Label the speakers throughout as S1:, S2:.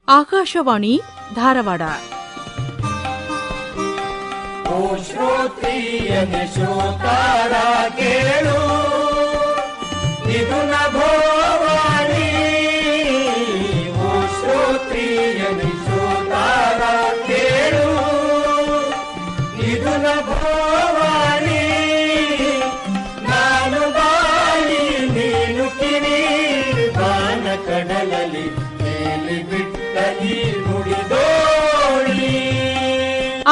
S1: ಆಕಾಶವಾಣಿ ಧಾರವಾಡ.
S2: ಓ ಶ್ರೋತ್ರಿಯನೆ ಶ್ರೋತಾರ ಕೇಳು, ಇದು ನಭೋವಾಣಿ. ಓ ಶ್ರೋತ್ರಿಯನೆ ಶ್ರೋತಾರ ಕೇಳು, ಇದು ನಭೋವಾಣಿ. ನಾನು ಬಾಳಿ ನೀನು ಕಿವಿ, ಬಾನ ಕಡಲಲ್ಲಿ ತೇಲಿ ಬಿಟ್ಟ ಈ ನುಡಿದೋಳಿ.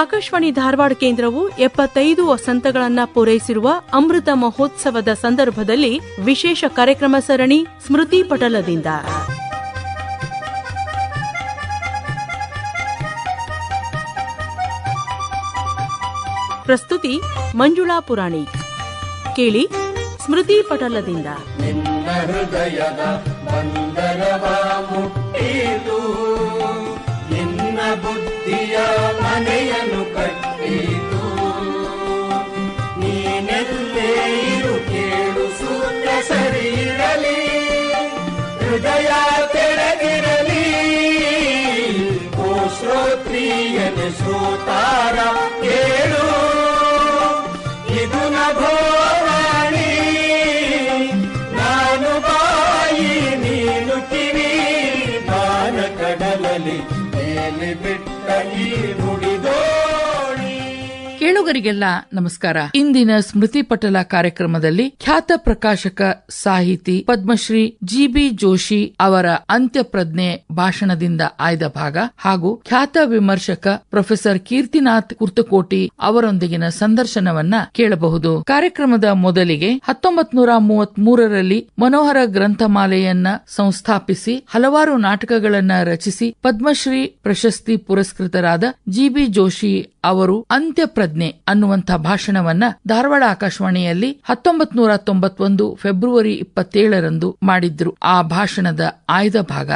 S1: ಆಕಾಶವಾಣಿ ಧಾರವಾಡ ಕೇಂದ್ರವು 75 ವಸಂತಗಳನ್ನ ಪೂರೈಸಿರುವ ಅಮೃತ ಮಹೋತ್ಸವದ ಸಂದರ್ಭದಲ್ಲಿ ವಿಶೇಷ ಕಾರ್ಯಕ್ರಮ ಸರಣಿ ಸ್ಮೃತಿ ಪಟಲದಿಂದ. ಪ್ರಸ್ತುತಿ ಮಂಜುಳಾ ಪುರಾಣಿಕ್. ಕೇಳಿ ಸ್ಮೃತಿ ಪಟಲದಿಂದ.
S2: ನಿನ್ನ ಹೃದಯದ ಬಂದರವ ಮುಟ್ಟಿತು, ನಿನ್ನ ಬುದ್ಧಿಯ ಮನೆಯನ್ನು ಕಟ್ಟಿತು. ನೀನೆಲ್ಲೇ ಇರು ಕೇಳು, ಸೂತ್ರ ಸರಿಯಿರಲಿ, ಹೃದಯ ತೆರೆದಿರಲಿ. ಓ ಶ್ರೋತ್ರಿಯನೆ ಶ್ರೋತಾರ ಕೇಳು, ಇದು ನಭೋವಾಣಿ. ನಾನು ಬಾಯಿ ನೀನು ಕಿವಿ, ಬಾನ ಕಡಲಲ್ಲಿ ತೇಲಿ ಬಿಟ್ಟ ಈ ನುಡಿದೋಳಿ.
S3: ಕೇಳುಗರಿಗೆಲ್ಲ ನಮಸ್ಕಾರ. ಇಂದಿನ ಸ್ಮೃತಿ ಪಟಲ ಕಾರ್ಯಕ್ರಮದಲ್ಲಿ ಖ್ಯಾತ ಪ್ರಕಾಶಕ, ಸಾಹಿತಿ, ಪದ್ಮಶ್ರೀ ಜಿ.ಬಿ. ಜೋಶಿ ಅವರ ಅಂತ್ಯಪ್ರಜ್ಞೆ ಭಾಷಣದಿಂದ ಆಯ್ದ ಭಾಗ ಹಾಗೂ ಖ್ಯಾತ ವಿಮರ್ಶಕ ಪ್ರೊಫೆಸರ್ ಕೀರ್ತಿನಾಥ್ ಕುರ್ತಕೋಟಿ ಅವರೊಂದಿಗಿನ ಸಂದರ್ಶನವನ್ನ ಕೇಳಬಹುದು. ಕಾರ್ಯಕ್ರಮದ ಮೊದಲಿಗೆ 1933ರಲ್ಲಿ ಮನೋಹರ ಗ್ರಂಥಮಾಲೆಯನ್ನ ಸಂಸ್ಥಾಪಿಸಿ ಹಲವಾರು ನಾಟಕಗಳನ್ನ ರಚಿಸಿ ಪದ್ಮಶ್ರೀ ಪ್ರಶಸ್ತಿ ಪುರಸ್ಕೃತರಾದ ಜಿ.ಬಿ. ಜೋಶಿ ಅವರು ಅಂತ್ಯಪ್ರಜ್ಞೆ ಅನ್ನುವಂಥ ಭಾಷಣವನ್ನ ಧಾರವಾಡ ಆಕಾಶವಾಣಿಯಲ್ಲಿ 1991 ಫೆಬ್ರವರಿ 27ರಂದು ಮಾಡಿದ್ರು. ಆ ಭಾಷಣದ ಆಯ್ದ ಭಾಗ.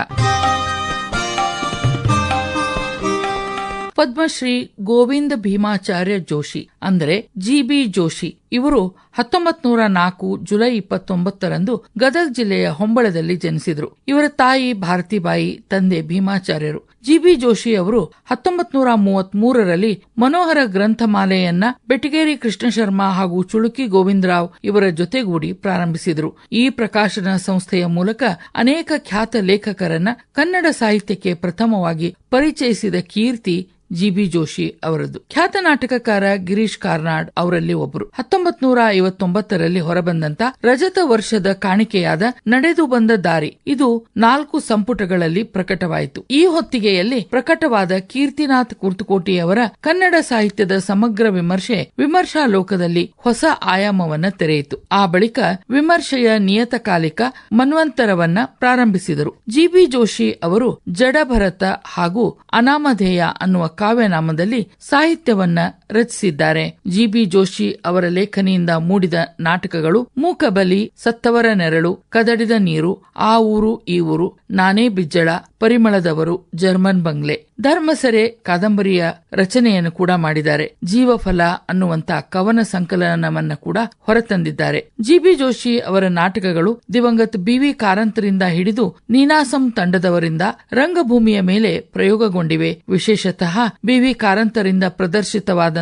S3: ಪದ್ಮಶ್ರೀ ಗೋವಿಂದ ಭೀಮಾಚಾರ್ಯ ಜೋಶಿ ಅಂದರೆ ಜಿ.ಬಿ. ಜೋಶಿ ಇವರು 1904 ಜುಲೈ 29ರಂದು ಗದಗ ಜಿಲ್ಲೆಯ ಹೊಂಬಳದಲ್ಲಿ ಜನಿಸಿದರು. ಇವರ ತಾಯಿ ಭಾರತಿಬಾಯಿ, ತಂದೆ ಭೀಮಾಚಾರ್ಯರು. ಜಿ.ಬಿ. ಜೋಶಿ ಅವರು 1933ರಲ್ಲಿ ಮನೋಹರ ಗ್ರಂಥಮಾಲೆಯನ್ನ ಬೆಟಗೇರಿ ಕೃಷ್ಣ ಶರ್ಮಾ ಹಾಗೂ ಚುಳುಕಿ ಗೋವಿಂದರಾವ್ ಇವರ ಜೊತೆಗೂಡಿ ಪ್ರಾರಂಭಿಸಿದರು. ಈ ಪ್ರಕಾಶನ ಸಂಸ್ಥೆಯ ಮೂಲಕ ಅನೇಕ ಖ್ಯಾತ ಲೇಖಕರನ್ನ ಕನ್ನಡ ಸಾಹಿತ್ಯಕ್ಕೆ ಪ್ರಥಮವಾಗಿ ಪರಿಚಯಿಸಿದ ಕೀರ್ತಿ ಜಿ.ಬಿ. ಜೋಶಿ ಅವರದ್ದು. ಖ್ಯಾತ ನಾಟಕಕಾರ ಗಿರೀಶ್ ಕಾರ್ನಾಡ್ ಅವರಲ್ಲಿ ಒಬ್ಬರು. 1959ರಲ್ಲಿ ಹೊರಬಂದಂತ ರಜತ ವರ್ಷದ ಕಾಣಿಕೆಯಾದ ನಡೆದು ಬಂದ ದಾರಿ ಇದು 4 ಸಂಪುಟಗಳಲ್ಲಿ ಪ್ರಕಟವಾಯಿತು. ಈ ಹೊತ್ತಿಗೆಯಲ್ಲಿ ಪ್ರಕಟವಾದ ಕೀರ್ತಿನಾಥ್ ಕುರ್ತಕೋಟಿ ಅವರ ಕನ್ನಡ ಸಾಹಿತ್ಯದ ಸಮಗ್ರ ವಿಮರ್ಶೆ ವಿಮರ್ಶಾ ಲೋಕದಲ್ಲಿ ಹೊಸ ಆಯಾಮವನ್ನ ತೆರೆಯಿತು. ಆ ಬಳಿಕ ವಿಮರ್ಶೆಯ ನಿಯತಕಾಲಿಕ ಮನ್ವಂತರವನ್ನ ಪ್ರಾರಂಭಿಸಿದರು. ಜಿ.ಬಿ. ಜೋಶಿ ಅವರು ಜಡಭರತ ಹಾಗೂ ಅನಾಮಧೇಯ ಅನ್ನುವ ಕಾವ್ಯನಾಮದಲ್ಲಿ ಸಾಹಿತ್ಯವನ್ನ ರಚಿಸಿದ್ದಾರೆ. ಜಿ.ಬಿ. ಜೋಶಿ ಅವರ ಲೇಖನಿಯಿಂದ ಮೂಡಿದ ನಾಟಕಗಳು ಮೂಕಬಲಿ, ಸತ್ತವರ ನೆರಳು, ಕದಡಿದ ನೀರು, ಆ ಊರು ಈ ಊರು, ನಾನೇ ಬಿಜ್ಜಳ, ಪರಿಮಳದವರು, ಜರ್ಮನ್ ಬಂಗ್ಲೆ, ಧರ್ಮಸೆರೆ ಕಾದಂಬರಿಯ ರಚನೆಯನ್ನು ಕೂಡ ಮಾಡಿದ್ದಾರೆ. ಜೀವಫಲ ಅನ್ನುವಂತ ಕವನ ಸಂಕಲನವನ್ನ ಕೂಡ ಹೊರತಂದಿದ್ದಾರೆ. ಜಿ.ಬಿ. ಜೋಶಿ ಅವರ ನಾಟಕಗಳು ದಿವಂಗತ ಬಿ.ವಿ. ಕಾರಂತರಿಂದ ಹಿಡಿದು ನೀನಾಸಂ ತಂಡದವರಿಂದ ರಂಗಭೂಮಿಯ ಮೇಲೆ ಪ್ರಯೋಗಗೊಂಡಿವೆ. ವಿಶೇಷತಃ ಬಿ.ವಿ. ಕಾರಂತರಿಂದ ಪ್ರದರ್ಶಿತವಾದಂಥ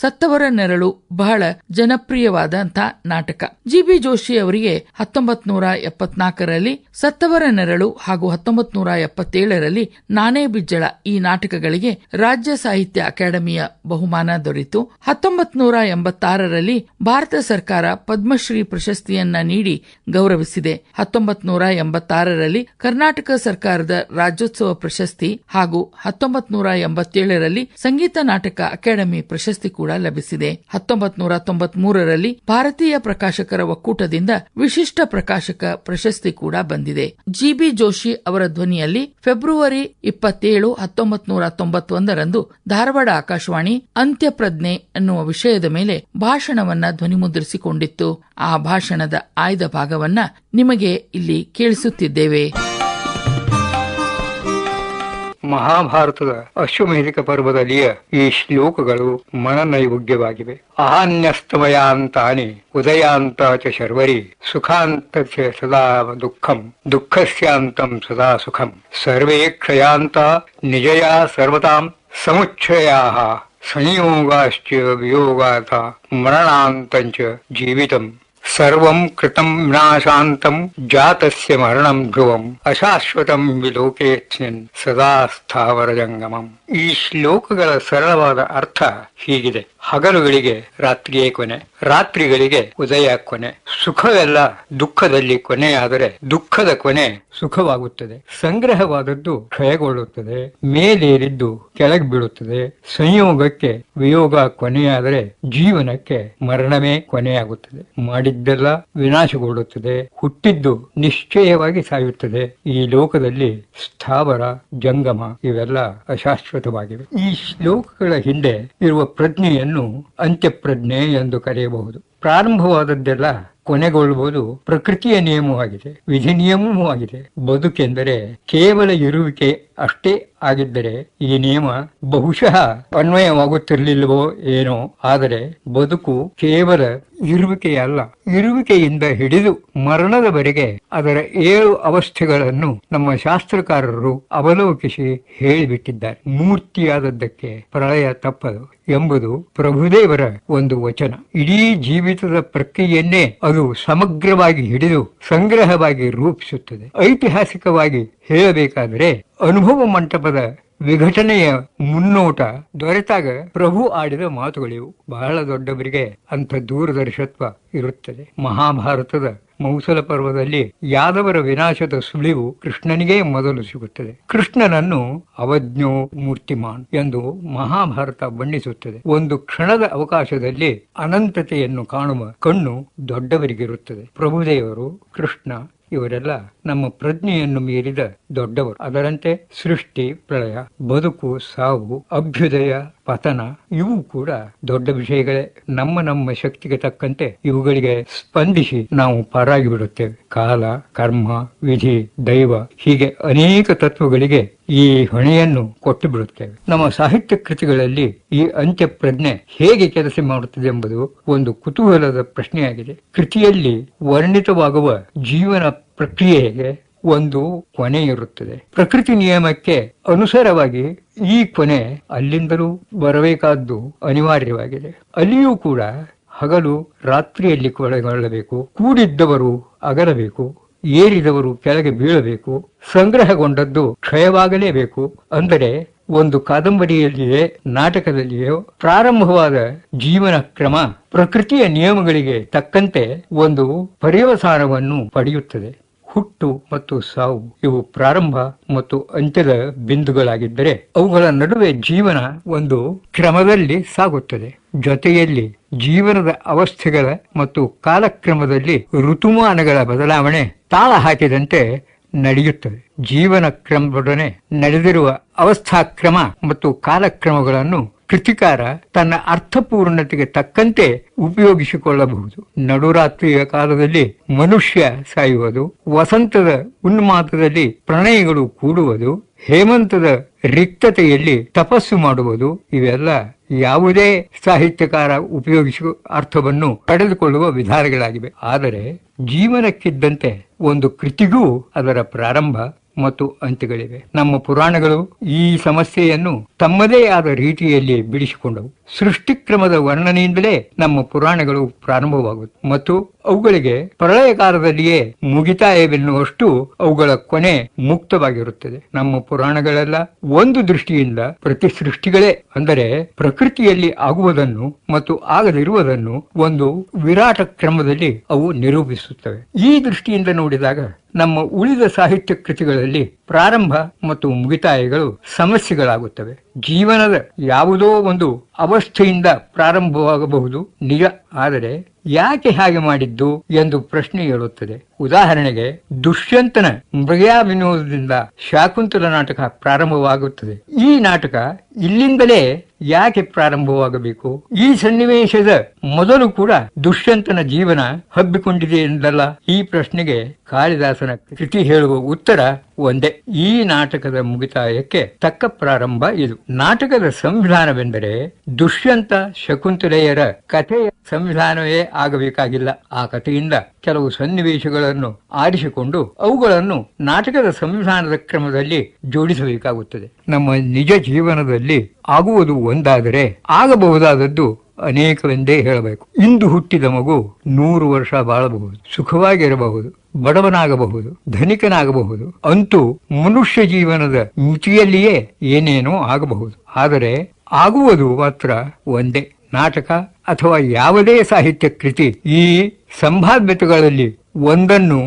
S3: ಸತ್ತವರ ನೆರಳು ಬಹಳ ಜನಪ್ರಿಯವಾದಂಥ ನಾಟಕ. ಜಿ.ಬಿ. ಜೋಶಿ ಅವರಿಗೆ 1974ರಲ್ಲಿ ಸತ್ತವರ ನೆರಳು ಹಾಗೂ 1977ರಲ್ಲಿ ನಾನೇ ಬಿಜ್ಜಳ ಈ ನಾಟಕಗಳಿಗೆ ರಾಜ್ಯ ಸಾಹಿತ್ಯ ಅಕಾಡೆಮಿಯ ಬಹುಮಾನ ದೊರೆಯಿತು. 1986ರಲ್ಲಿ ಭಾರತ ಸರ್ಕಾರ ಪದ್ಮಶ್ರೀ ಪ್ರಶಸ್ತಿಯನ್ನ ನೀಡಿ ಗೌರವಿಸಿದೆ. 1986ರಲ್ಲಿ ಕರ್ನಾಟಕ ಸರ್ಕಾರದ ರಾಜ್ಯೋತ್ಸವ ಪ್ರಶಸ್ತಿ ಹಾಗೂ 1987ರಲ್ಲಿ ಸಂಗೀತ ನಾಟಕ ಅಕಾಡೆಮಿ ಪ್ರಶಸ್ತಿ ಕೂಡ ಲಭಿಸಿದೆ. 1993ರಲ್ಲಿ ಭಾರತೀಯ ಪ್ರಕಾಶಕರ ಒಕ್ಕೂಟದಿಂದ ವಿಶಿಷ್ಟ ಪ್ರಕಾಶಕ ಪ್ರಶಸ್ತಿ ಕೂಡ ಬಂದಿದೆ. ಜಿ.ಬಿ. ಜೋಶಿ ಅವರ ಧ್ವನಿಯಲ್ಲಿ ಫೆಬ್ರವರಿ 27, 1991ರಂದು ಧಾರವಾಡ ಆಕಾಶವಾಣಿ ಅಂತ್ಯಪ್ರಜ್ಞೆ ಎನ್ನುವ ವಿಷಯದ ಮೇಲೆ ಭಾಷಣವನ್ನ ಧ್ವನಿಮುದ್ರಿಸಿಕೊಂಡಿತ್ತು. ಆ ಭಾಷಣದ ಆಯ್ದ ಭಾಗವನ್ನ ನಿಮಗೆ ಇಲ್ಲಿ ಕೇಳಿಸುತ್ತಿದ್ದೇವೆ.
S4: ಮಹಾಭಾರತದ ಅಶ್ವಮೇಧಿಕ ಪರ್ವದಲ್ಲಿಯ ಈ ಶ್ಲೋಕಗಳು ಮನನೈವೇದ್ಯವಾಗಿವೆ. ಅಹಾನ್ಯಸ್ತಮಯಾಂತಾನಿ ಉದಯಾಂತ ಚ ಶರ್ವರಿ ಸುಖಾಂತ ಚ ಸದಾ ದುಃಖಂ ದುಃಖಸ್ಯಾಂತಂ ಸದಾ ಸುಖಂ ಸರ್ವೇ ಕ್ಷಯಾಂತ ನಿಜಯಾ ಸರ್ವತಾಂ ಸಮುಚ್ಛಯಾಃ ಸಂಯೋಗಾಶ್ಚ ವಿಯೋಗಾತ ಮರಣಾಂತಂಚ ಜೀವಿತಂ ಸರ್ವಂ ಕೃತಂ ವಿನಾಶಾಂತಂ ಜಾತಸ್ಯ ಮರಣಂ ಧ್ರುವಂ ಅಶಾಶ್ವತಂ ವಿಲೋಕೇತ್ಸ್ಮಿನ್ ಸದಾ ಸ್ಥಾವರ ಜಂಗಮಂ. ಈ ಶ್ಲೋಕಗಳ ಸರಳವಾದ ಅರ್ಥ ಹೀಗಿದೆ: ಹಗಲುಗಳಿಗೆ ರಾತ್ರಿಯೇ ಕೊನೆ, ರಾತ್ರಿಗಳಿಗೆ ಉದಯ ಕೊನೆ. ಸುಖವೆಲ್ಲ ದುಃಖದಲ್ಲಿ ಕೊನೆಯಾದರೆ ದುಃಖದ ಕೊನೆ ಸುಖವಾಗುತ್ತದೆ. ಸಂಗ್ರಹವಾದದ್ದು ಕ್ಷಯಗೊಳ್ಳುತ್ತದೆ, ಮೇಲೇರಿದ್ದು ಕೆಳಗೆ ಬೀಳುತ್ತದೆ. ಸಂಯೋಗಕ್ಕೆ ವಿಯೋಗ ಕೊನೆಯಾದರೆ ಜೀವನಕ್ಕೆ ಮರಣವೇ ಕೊನೆಯಾಗುತ್ತದೆ. ಮಾಡಿದ್ದೆಲ್ಲ ವಿನಾಶಗೊಳ್ಳುತ್ತದೆ, ಹುಟ್ಟಿದ್ದು ನಿಶ್ಚಯವಾಗಿ ಸಾಯುತ್ತದೆ. ಈ ಲೋಕದಲ್ಲಿ ಸ್ಥಾವರ ಜಂಗಮ ಇವೆಲ್ಲ ಅಶಾಶ್ವತವಾಗಿವೆ. ಈ ಶ್ಲೋಕಗಳ ಹಿಂದೆ ಇರುವ ಪ್ರಜ್ಞೆಯನ್ನು ಅಂತ್ಯಪ್ರಜ್ಞೆ ಎಂದು ಕರೆಯಬಹುದು. ಪ್ರಾರಂಭವಾದದ್ದೆಲ್ಲ ಕೊನೆಗೊಳ್ಳುವುದು ಪ್ರಕೃತಿಯ ನಿಯಮವಾಗಿದೆ, ವಿಧಿ ನಿಯಮವೂ ಆಗಿದೆ. ಬದುಕೆಂದರೆ ಕೇವಲ ಇರುವಿಕೆ ಅಷ್ಟೇ ಆಗಿದ್ದರೆ ಈ ನಿಯಮ ಬಹುಶಃ ಅನ್ವಯವಾಗುತ್ತಿರಲಿಲ್ಲವೋ ಏನೋ. ಆದರೆ ಬದುಕು ಕೇವಲ ಇರುವಿಕೆಯಲ್ಲ, ಇರುವಿಕೆಯಿಂದ ಹಿಡಿದು ಮರಣದವರೆಗೆ ಅದರ 7 ಅವಸ್ಥೆಗಳನ್ನು ನಮ್ಮ ಶಾಸ್ತ್ರಕಾರರು ಅವಲೋಕಿಸಿ ಹೇಳಿಬಿಟ್ಟಿದ್ದಾರೆ. ಮೂರ್ತಿಯಾದದ್ದಕ್ಕೆ ಪ್ರಳಯ ತಪ್ಪದು ಎಂಬುದು ಪ್ರಭುದೇವರ ಒಂದು ವಚನ. ಇಡೀ ಜೀವಿತದ ಪ್ರಕ್ರಿಯೆಯನ್ನೇ ಅದು ಸಮಗ್ರವಾಗಿ ಹಿಡಿದು ಸಂಗ್ರಹವಾಗಿ ರೂಪಿಸುತ್ತದೆ. ಐತಿಹಾಸಿಕವಾಗಿ ಹೇಳಬೇಕಾದರೆ ಅನುಭವ ಮಂಟಪದ ವಿಘಟನೆಯ ಮುನ್ನೋಟ ದೊರೆತಾಗ ಪ್ರಭು ಆಡಿದ ಮಾತುಗಳಿವು. ಬಹಳ ದೊಡ್ಡವರಿಗೆ ಅಂಥ ದೂರದರ್ಶತ್ವ ಇರುತ್ತದೆ. ಮಹಾಭಾರತದ ಮೌಸಲ ಪರ್ವದಲ್ಲಿ ಯಾದವರ ವಿನಾಶದ ಸುಳಿವು ಕೃಷ್ಣನಿಗೆ ಮೊದಲು ಸಿಗುತ್ತದೆ. ಕೃಷ್ಣನನ್ನು ಅವಜ್ಞೋ ಮೂರ್ತಿಮಾನ್ ಎಂದು ಮಹಾಭಾರತ ಬಣ್ಣಿಸುತ್ತದೆ. ಒಂದು ಕ್ಷಣದ ಅವಕಾಶದಲ್ಲಿ ಅನಂತತೆಯನ್ನು ಕಾಣುವ ಕಣ್ಣು ದೊಡ್ಡವರಿಗಿರುತ್ತದೆ. ಪ್ರಭುದೇವರು, ಕೃಷ್ಣ ಇವರೆಲ್ಲ ನಮ್ಮ ಪ್ರಜ್ಞೆಯನ್ನು ಮೀರಿದ ದೊಡ್ಡವರು. ಅದರಂತೆ ಸೃಷ್ಟಿ, ಪ್ರಳಯ, ಬದುಕು, ಸಾವು, ಅಭ್ಯುದಯ, ಪತನ ಇವು ಕೂಡ ದೊಡ್ಡ ವಿಷಯಗಳೇ. ನಮ್ಮ ಶಕ್ತಿಗೆ ತಕ್ಕಂತೆ ಇವುಗಳಿಗೆ ಸ್ಪಂದಿಸಿ ನಾವು ಪಾರಾಗಿ ಬಿಡುತ್ತೇವೆ. ಕಾಲ, ಕರ್ಮ, ವಿಧಿ, ದೈವ ಹೀಗೆ ಅನೇಕ ತತ್ವಗಳಿಗೆ ಈ ಹೊಣೆಯನ್ನು ಕೊಟ್ಟು ಬಿಡುತ್ತೇವೆ. ನಮ್ಮ ಸಾಹಿತ್ಯ ಕೃತಿಗಳಲ್ಲಿ ಈ ಅಂತ್ಯ ಪ್ರಜ್ಞೆ ಹೇಗೆ ಕೆಲಸ ಮಾಡುತ್ತದೆ ಎಂಬುದು ಒಂದು ಕುತೂಹಲದ ಪ್ರಶ್ನೆಯಾಗಿದೆ. ಕೃತಿಯಲ್ಲಿ ವರ್ಣಿತವಾಗುವ ಜೀವನ ಪ್ರಕ್ರಿಯೆಗೆ ಒಂದು ಕೊನೆ ಇರುತ್ತದೆ. ಪ್ರಕೃತಿ ನಿಯಮಕ್ಕೆ ಅನುಸಾರವಾಗಿ ಈ ಕೊನೆ ಅಲ್ಲಿಂದಲೂ ಬರಬೇಕಾದ್ದು ಅನಿವಾರ್ಯವಾಗಿದೆ. ಅಲ್ಲಿಯೂ ಕೂಡ ಹಗಲು ರಾತ್ರಿಯಲ್ಲಿ ಕೊನೆಗೊಳ್ಳಬೇಕು, ಕೂಡಿದ್ದವರು ಅಗಲಬೇಕು, ಏರಿದವರು ಕೆಳಗೆ ಬೀಳಬೇಕು, ಸಂಗ್ರಹಗೊಂಡದ್ದು ಕ್ಷಯವಾಗಲೇಬೇಕು. ಅಂದರೆ ಒಂದು ಕಾದಂಬರಿಯಲ್ಲಿಯೇ ನಾಟಕದಲ್ಲಿಯೋ ಪ್ರಾರಂಭವಾದ ಜೀವನ ಕ್ರಮ ಪ್ರಕೃತಿಯ ನಿಯಮಗಳಿಗೆ ತಕ್ಕಂತೆ ಒಂದು ಪರ್ಯವಸಾನವನ್ನು ಪಡೆಯುತ್ತದೆ. ಹುಟ್ಟು ಮತ್ತು ಸಾವು ಇವು ಪ್ರಾರಂಭ ಮತ್ತು ಅಂತ್ಯದ ಬಿಂದುಗಳಾಗಿದ್ದರೆ ಅವುಗಳ ನಡುವೆ ಜೀವನ ಒಂದು ಕ್ರಮದಲ್ಲಿ ಸಾಗುತ್ತದೆ. ಜೊತೆಯಲ್ಲಿ ಜೀವನದ ಅವಸ್ಥೆಗಳ ಮತ್ತು ಕಾಲಕ್ರಮದಲ್ಲಿ ಋತುಮಾನಗಳ ಬದಲಾವಣೆ ತಾಳ ಹಾಕಿದಂತೆ ನಡೆಯುತ್ತದೆ. ಜೀವನ ಕ್ರಮದೊಡನೆ ನಡೆದಿರುವ ಅವಸ್ಥಾಕ್ರಮ ಮತ್ತು ಕಾಲಕ್ರಮಗಳನ್ನು ಕೃತಿಕಾರ ತನ್ನ ಅರ್ಥಪೂರ್ಣತೆಗೆ ತಕ್ಕಂತೆ ಉಪಯೋಗಿಸಿಕೊಳ್ಳಬಹುದು. ನಡುರಾತ್ರಿಯ ಕಾಲದಲ್ಲಿ ಮನುಷ್ಯ ಸಾಯುವುದು, ವಸಂತದ ಉನ್ಮಾದದಲ್ಲಿ ಪ್ರಣಯಗಳು ಕೂಡುವುದು, ಹೇಮಂತದ ರಿಕ್ತತೆಯಲ್ಲಿ ತಪಸ್ಸು ಮಾಡುವುದು ಇವೆಲ್ಲ ಯಾವುದೇ ಸಾಹಿತ್ಯಕಾರ ಉಪಯೋಗಿಸುವ ಅರ್ಥವನ್ನು ಪಡೆದುಕೊಳ್ಳುವ ವಿಧಾನಗಳಾಗಿವೆ. ಆದರೆ ಜೀವನಕ್ಕಿದ್ದಂತೆ ಒಂದು ಕೃತಿಗೂ ಅದರ ಪ್ರಾರಂಭ ಮತ್ತು ಅಂತ್ಯಗಳಿವೆ. ನಮ್ಮ ಪುರಾಣಗಳು ಈ ಸಮಸ್ಯೆಯನ್ನು ತಮ್ಮದೇ ಆದ ರೀತಿಯಲ್ಲಿ ಬಿಡಿಸಿಕೊಂಡವು. ಸೃಷ್ಟಿಕ್ರಮದ ವರ್ಣನೆಯಿಂದಲೇ ನಮ್ಮ ಪುರಾಣಗಳು ಪ್ರಾರಂಭವಾಗುತ್ತವೆ ಮತ್ತು ಅವುಗಳಿಗೆ ಪ್ರಳಯ ಕಾಲದಲ್ಲಿಯೇ ಮುಗಿತಾಯವೆನ್ನುವಷ್ಟು ಅವುಗಳ ಕೊನೆ ಮುಕ್ತವಾಗಿರುತ್ತದೆ. ನಮ್ಮ ಪುರಾಣಗಳೆಲ್ಲ ಒಂದು ದೃಷ್ಟಿಯಿಂದ ಪ್ರತಿ ಸೃಷ್ಟಿಗಳೇ, ಅಂದರೆ ಪ್ರಕೃತಿಯಲ್ಲಿ ಆಗುವುದನ್ನು ಮತ್ತು ಆಗದಿರುವುದನ್ನು ಒಂದು ವಿರಾಟ ಕ್ರಮದಲ್ಲಿ ಅವು ನಿರೂಪಿಸುತ್ತವೆ. ಈ ದೃಷ್ಟಿಯಿಂದ ನೋಡಿದಾಗ ನಮ್ಮ ಉಳಿದ ಸಾಹಿತ್ಯ ಕೃತಿಗಳಲ್ಲಿ ಪ್ರಾರಂಭ ಮತ್ತು ಮುಗಿತಾಯಗಳು ಸಮಸ್ಯೆಗಳಾಗುತ್ತವೆ. ಜೀವನದ ಯಾವುದೋ ಒಂದು ಅವಸ್ಥೆಯಿಂದ ಪ್ರಾರಂಭವಾಗಬಹುದು ನಿಜ, ಆದರೆ ಯಾಕೆ ಹಾಗೆ ಮಾಡಿದ್ದು ಎಂದು ಪ್ರಶ್ನೆ ಏಳುತ್ತದೆ. ಉದಾಹರಣೆಗೆ, ದುಷ್ಯಂತನ ಮೃಗಯಾ ವಿನೋದದಿಂದ ಶಾಕುಂತಲ ನಾಟಕ ಪ್ರಾರಂಭವಾಗುತ್ತದೆ. ಈ ನಾಟಕ ಇಲ್ಲಿಂದಲೇ ಯಾಕೆ ಪ್ರಾರಂಭವಾಗಬೇಕು? ಈ ಸನ್ನಿವೇಶದ ಮೊದಲು ಕೂಡ ದುಷ್ಯಂತನ ಜೀವನ ಹಬ್ಬಿಕೊಂಡಿದೆ ಎಂದಲ್ಲ? ಈ ಪ್ರಶ್ನೆಗೆ ಕಾಳಿದಾಸನ ಕೃತಿ ಹೇಳುವ ಉತ್ತರ ಒಂದೇ. ಈ ನಾಟಕದ ಮುಗಿತಾಯಕ್ಕೆ ತಕ್ಕ ಪ್ರಾರಂಭ ಇದು. ನಾಟಕದ ಸಂವಿಧಾನವೆಂದರೆ ದುಷ್ಯಂತ ಶಕುಂತಲೆಯರ ಕಥೆಯ ಸಂವಿಧಾನವೇ ಆಗಬೇಕಾಗಿಲ್ಲ. ಆ ಕಥೆಯಿಂದ ಕೆಲವು ಸನ್ನಿವೇಶಗಳನ್ನು ಆರಿಸಿಕೊಂಡು ಅವುಗಳನ್ನು ನಾಟಕದ ಸಂವಿಧಾನದ ಕ್ರಮದಲ್ಲಿ ಜೋಡಿಸಬೇಕಾಗುತ್ತದೆ. ನಮ್ಮ ನಿಜ ಜೀವನದಲ್ಲಿ ಆಗುವುದು ಒಂದಾದರೆ ಆಗಬಹುದಾದದ್ದು ಅನೇಕವೆಂದೇ ಹೇಳಬೇಕು. ಇಂದು ಹುಟ್ಟಿದ ಮಗು 100 ವರ್ಷ ಬಾಳಬಹುದು, ಸುಖವಾಗಿರಬಹುದು, ಬಡವನಾಗಬಹುದು, ಧನಿಕನಾಗಬಹುದು. ಅಂತೂ ಮನುಷ್ಯ ಜೀವನದ ಮಿತಿಯಲ್ಲಿಯೇ ಏನೇನೋ ಆಗಬಹುದು. ಆದರೆ ಆಗುವುದು ಮಾತ್ರ ಒಂದೇ. ನಾಟಕ ಅಥವಾ ಯಾವುದೇ ಸಾಹಿತ್ಯ ಕೃತಿ ಈ ಸಂಭಾವ್ಯತೆಗಳಲ್ಲಿ ಒಂದನ್ನು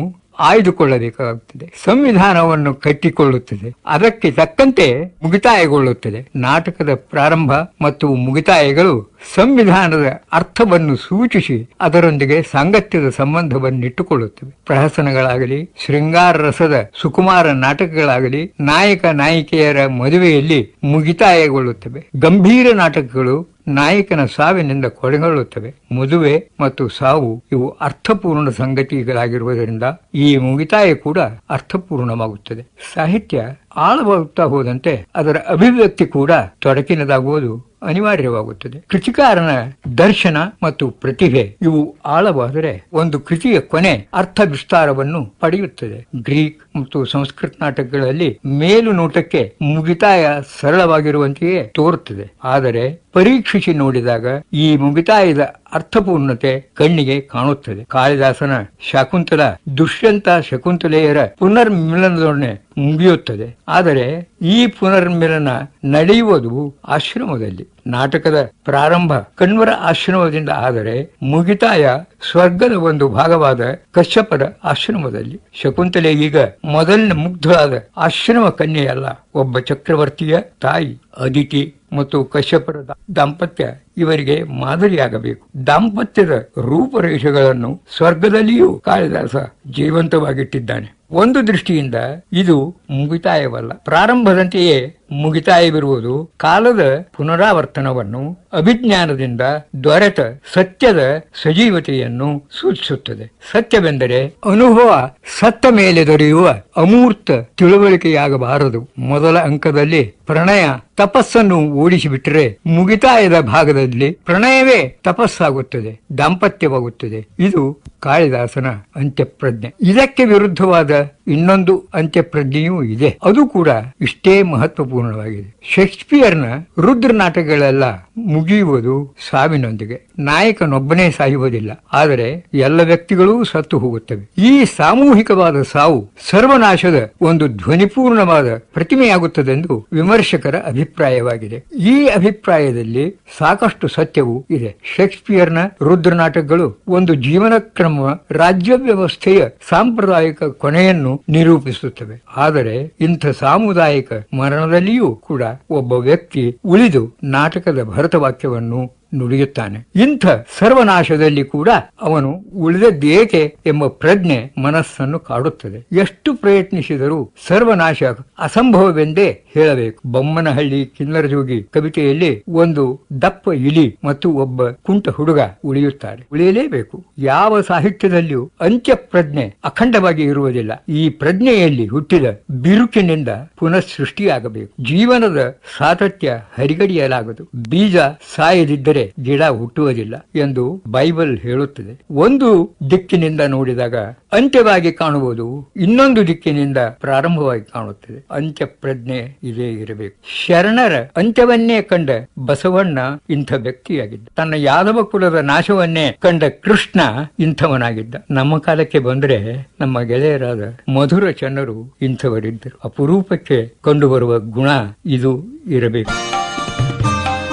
S4: ಆಯ್ದುಕೊಳ್ಳಬೇಕಾಗುತ್ತದೆ. ಸಂವಿಧಾನವನ್ನು ಕಟ್ಟಿಕೊಳ್ಳುತ್ತದೆ, ಅದಕ್ಕೆ ತಕ್ಕಂತೆ ಮುಗಿತಾಯಗೊಳ್ಳುತ್ತದೆ. ನಾಟಕದ ಪ್ರಾರಂಭ ಮತ್ತು ಮುಗಿತಾಯಗಳು ಸಂವಿಧಾನದ ಅರ್ಥವನ್ನು ಸೂಚಿಸಿ ಅದರೊಂದಿಗೆ ಸಾಂಗತ್ಯದ ಸಂಬಂಧವನ್ನಿಟ್ಟುಕೊಳ್ಳುತ್ತವೆ. ಪ್ರಹಸನಗಳಾಗಲಿ, ಶೃಂಗಾರ ರಸದ ಸುಕುಮಾರ ನಾಟಕಗಳಾಗಲಿ ನಾಯಕ ನಾಯಿಕೆಯರ ಮದುವೆಯಲ್ಲಿ ಮುಗಿತಾಯಗೊಳ್ಳುತ್ತವೆ. ಗಂಭೀರ ನಾಟಕಗಳು ನಾಯಕನ ಸಾವಿನಿಂದ ಕೊನೆಗೊಳ್ಳುತ್ತವೆ. ಮದುವೆ ಮತ್ತು ಸಾವು ಇವು ಅರ್ಥಪೂರ್ಣ ಸಂಗತಿಗಳಾಗಿರುವುದರಿಂದ ಈ ಮುಗಿತಾಯ ಕೂಡ ಅರ್ಥಪೂರ್ಣವಾಗುತ್ತದೆ. ಸಾಹಿತ್ಯ ಆಳವಾಗುತ್ತಾ ಹೋದಂತೆ ಅದರ ಅಭಿವ್ಯಕ್ತಿ ಕೂಡ ತೊಡಕಿನದಾಗುವುದು ಅನಿವಾರ್ಯವಾಗುತ್ತದೆ. ಕೃತಿಕಾರನ ದರ್ಶನ ಮತ್ತು ಪ್ರತಿಭೆ ಇವು ಆಳವಾದರೆ ಒಂದು ಕೃತಿಯ ಕೊನೆ ಅರ್ಥ ವಿಸ್ತಾರವನ್ನು ಪಡೆಯುತ್ತದೆ. ಗ್ರೀಕ್ ಮತ್ತು ಸಂಸ್ಕೃತ ನಾಟಕಗಳಲ್ಲಿ ಮೇಲು ನೋಟಕ್ಕೆ ಮುಗಿತಾಯ ಸರಳವಾಗಿರುವಂತೆಯೇ ತೋರುತ್ತದೆ. ಆದರೆ ಪರೀಕ್ಷಿಸಿ ನೋಡಿದಾಗ ಈ ಮುಗಿತಾಯದ ಅರ್ಥಪೂರ್ಣತೆ ಕಣ್ಣಿಗೆ ಕಾಣುತ್ತದೆ. ಕಾಳಿದಾಸನ ಶಾಕುಂತಲ ದುಷ್ಯಂತ ಶಕುಂತಲೆಯರ ಪುನರ್ಮಿಲನದೊಡನೆ ಮುಗಿಯುತ್ತದೆ. ಆದರೆ ಈ ಪುನರ್ಮಿಲನ ನಡೆಯುವುದು ಆಶ್ರಮದಲ್ಲಿ. ನಾಟಕದ ಪ್ರಾರಂಭ ಕಣ್ವರ ಆಶ್ರಮದಿಂದ ಆದರೆ ಮುಗಿತಾಯ ಸ್ವರ್ಗದ ಒಂದು ಭಾಗವಾದ ಕಶ್ಯಪರ ಆಶ್ರಮದಲ್ಲಿ. ಶಕುಂತಲೆ ಈಗ ಮೊದಲಿನ ಮುಗ್ಧಳಾದ ಆಶ್ರಮ ಕನ್ಯೆಯಲ್ಲ, ಒಬ್ಬ ಚಕ್ರವರ್ತಿಯ ತಾಯಿ. ಅದಿತಿ ಮತ್ತು ಕಶ್ಯಪರ ದಾಂಪತ್ಯ ಇವರಿಗೆ ಮಾದರಿಯಾಗಬೇಕು. ದಾಂಪತ್ಯದ ರೂಪರೇಷೆಗಳನ್ನು ಸ್ವರ್ಗದಲ್ಲಿಯೂ ಕಾಳಿದಾಸ ಜೀವಂತವಾಗಿಟ್ಟಿದ್ದಾನೆ. ಒಂದು ದೃಷ್ಟಿಯಿಂದ ಇದು ಮುಗಿತಾಯವಲ್ಲ, ಪ್ರಾರಂಭದಂತೆಯೇ ಮುಗಿತಾಯವಿರುವುದು ಕಾಲದ ಪುನರಾವರ್ತನವನ್ನು, ಅಭಿಜ್ಞಾನದಿಂದ ದೊರೆತ ಸತ್ಯದ ಸಜೀವತೆಯನ್ನು ಸೂಚಿಸುತ್ತದೆ. ಸತ್ಯವೆಂದರೆ ಅನುಭವ ಸತ್ತ ಮೇಲೆ ದೊರೆಯುವ ಅಮೂರ್ತ ತಿಳುವಳಿಕೆಯಾಗಬಾರದು. ಮೊದಲ ಅಂಕದಲ್ಲಿ ಪ್ರಣಯ ತಪಸ್ಸನ್ನು ಓಡಿಸಿಬಿಟ್ಟರೆ ಮುಗಿತಾಯದ ಭಾಗದಲ್ಲಿ ಪ್ರಣಯವೇ ತಪಸ್ಸಾಗುತ್ತದೆ, ದಾಂಪತ್ಯವಾಗುತ್ತದೆ. ಇದು ಕಾಳಿದಾಸನ ಅಂತ್ಯಪ್ರಜ್ಞೆ. ಇದಕ್ಕೆ ವಿರುದ್ಧವಾದ ಇನ್ನೊಂದು ಅಂತ್ಯಪ್ರಜ್ಞೆಯೂ ಇದೆ, ಅದು ಕೂಡ ಇಷ್ಟೇ ಮಹತ್ವಪೂರ್ಣವಾಗಿದೆ. ಶೇಕ್ಸ್ಪಿಯರ್ನ ರುದ್ರ ನಾಟಕಗಳೆಲ್ಲ ಮುಗಿಯುವುದು ಸಾವಿನೊಂದಿಗೆ. ನಾಯಕನೊಬ್ಬನೇ ಸಾಯುವುದಿಲ್ಲ, ಆದರೆ ಎಲ್ಲ ವ್ಯಕ್ತಿಗಳೂ ಸತ್ತು ಹೋಗುತ್ತವೆ. ಈ ಸಾಮೂಹಿಕವಾದ ಸಾವು ಸರ್ವನಾಶದ ಒಂದು ಧ್ವನಿಪೂರ್ಣವಾದ ಪ್ರತಿಮೆಯಾಗುತ್ತದೆಂದು ವಿಮರ್ಶಕರ ಅಭಿಪ್ರಾಯವಾಗಿದೆ. ಈ ಅಭಿಪ್ರಾಯದಲ್ಲಿ ಸಾಕಷ್ಟು ಸತ್ಯವೂ ಇದೆ. ಶೇಕ್ಸ್ಪಿಯರ್ನ ರುದ್ರ ನಾಟಕಗಳು ಒಂದು ಜೀವನ ಕ್ರಮ, ರಾಜ್ಯ ವ್ಯವಸ್ಥೆಯ ಸಾಂಪ್ರದಾಯಿಕ ಕೊನೆಯನ್ನು ನಿರೂಪಿಸುತ್ತವೆ. ಆದರೆ ಇಂಥ ಸಾಮುದಾಯಿಕ ಮರಣದಲ್ಲಿಯೂ ಕೂಡ ಒಬ್ಬ ವ್ಯಕ್ತಿ ಉಳಿದು ನಾಟಕದ ಭರತವಾಕ್ಯವನ್ನು ನುಡಿಯುತ್ತಾನೆ. ಇಂಥ ಸರ್ವನಾಶದಲ್ಲಿ ಕೂಡ ಅವನು ಉಳಿದದ್ದೇಕೆ ಎಂಬ ಪ್ರಜ್ಞೆ ಮನಸ್ಸನ್ನು ಕಾಡುತ್ತದೆ. ಎಷ್ಟು ಪ್ರಯತ್ನಿಸಿದರೂ ಸರ್ವನಾಶ ಅಸಂಭವವೆಂದೇ ಹೇಳಬೇಕು. ಬೊಮ್ಮನಹಳ್ಳಿ ಕಿನ್ನರಜೋಗಿ ಕವಿತೆಯಲ್ಲಿ ಒಂದು ದಪ್ಪ ಇಲಿ ಮತ್ತು ಒಬ್ಬ ಕುಂಟ ಹುಡುಗ ಉಳಿಯುತ್ತಾರೆ. ಉಳಿಯಲೇಬೇಕು. ಯಾವ ಸಾಹಿತ್ಯದಲ್ಲಿಯೂ ಅಂತ್ಯ ಪ್ರಜ್ಞೆ ಅಖಂಡವಾಗಿ ಇರುವುದಿಲ್ಲ. ಈ ಪ್ರಜ್ಞೆಯಲ್ಲಿ ಹುಟ್ಟಿದ ಬಿರುಕಿನಿಂದ ಪುನಃ ಸೃಷ್ಟಿಯಾಗಬೇಕು. ಜೀವನದ ಸಾತತ್ಯ ಹರಿಗಡಿಯಲಾಗದು. ಬೀಜ ಸಾಯದಿದ್ದರೆ ಗಿಡ ಹುಟ್ಟುವುದಿಲ್ಲ ಎಂದು ಬೈಬಲ್ ಹೇಳುತ್ತದೆ. ಒಂದು ದಿಕ್ಕಿನಿಂದ ನೋಡಿದಾಗ ಅಂತ್ಯವಾಗಿ ಕಾಣುವುದು, ಇನ್ನೊಂದು ದಿಕ್ಕಿನಿಂದ ಪ್ರಾರಂಭವಾಗಿ ಕಾಣುತ್ತದೆ. ಅಂತ್ಯ ಪ್ರಜ್ಞೆ ಇದೇ ಇರಬೇಕು. ಶರಣರ ಅಂತ್ಯವನ್ನೇ ಕಂಡ ಬಸವಣ್ಣ ಇಂಥ ವ್ಯಕ್ತಿಯಾಗಿದ್ದ. ತನ್ನ ಯಾದವ ಕುಲದ ನಾಶವನ್ನೇ ಕಂಡ ಕೃಷ್ಣ ಇಂಥವನಾಗಿದ್ದ. ನಮ್ಮ ಕಾಲಕ್ಕೆ ಬಂದರೆ ನಮ್ಮ ಗೆಳೆಯರಾದ ಮಧುರ ಚನ್ನರು ಇಂಥವರಿದ್ದರು. ಅಪರೂಪಕ್ಕೆ ಕಂಡುಬರುವ ಗುಣ ಇದು ಇರಬೇಕು.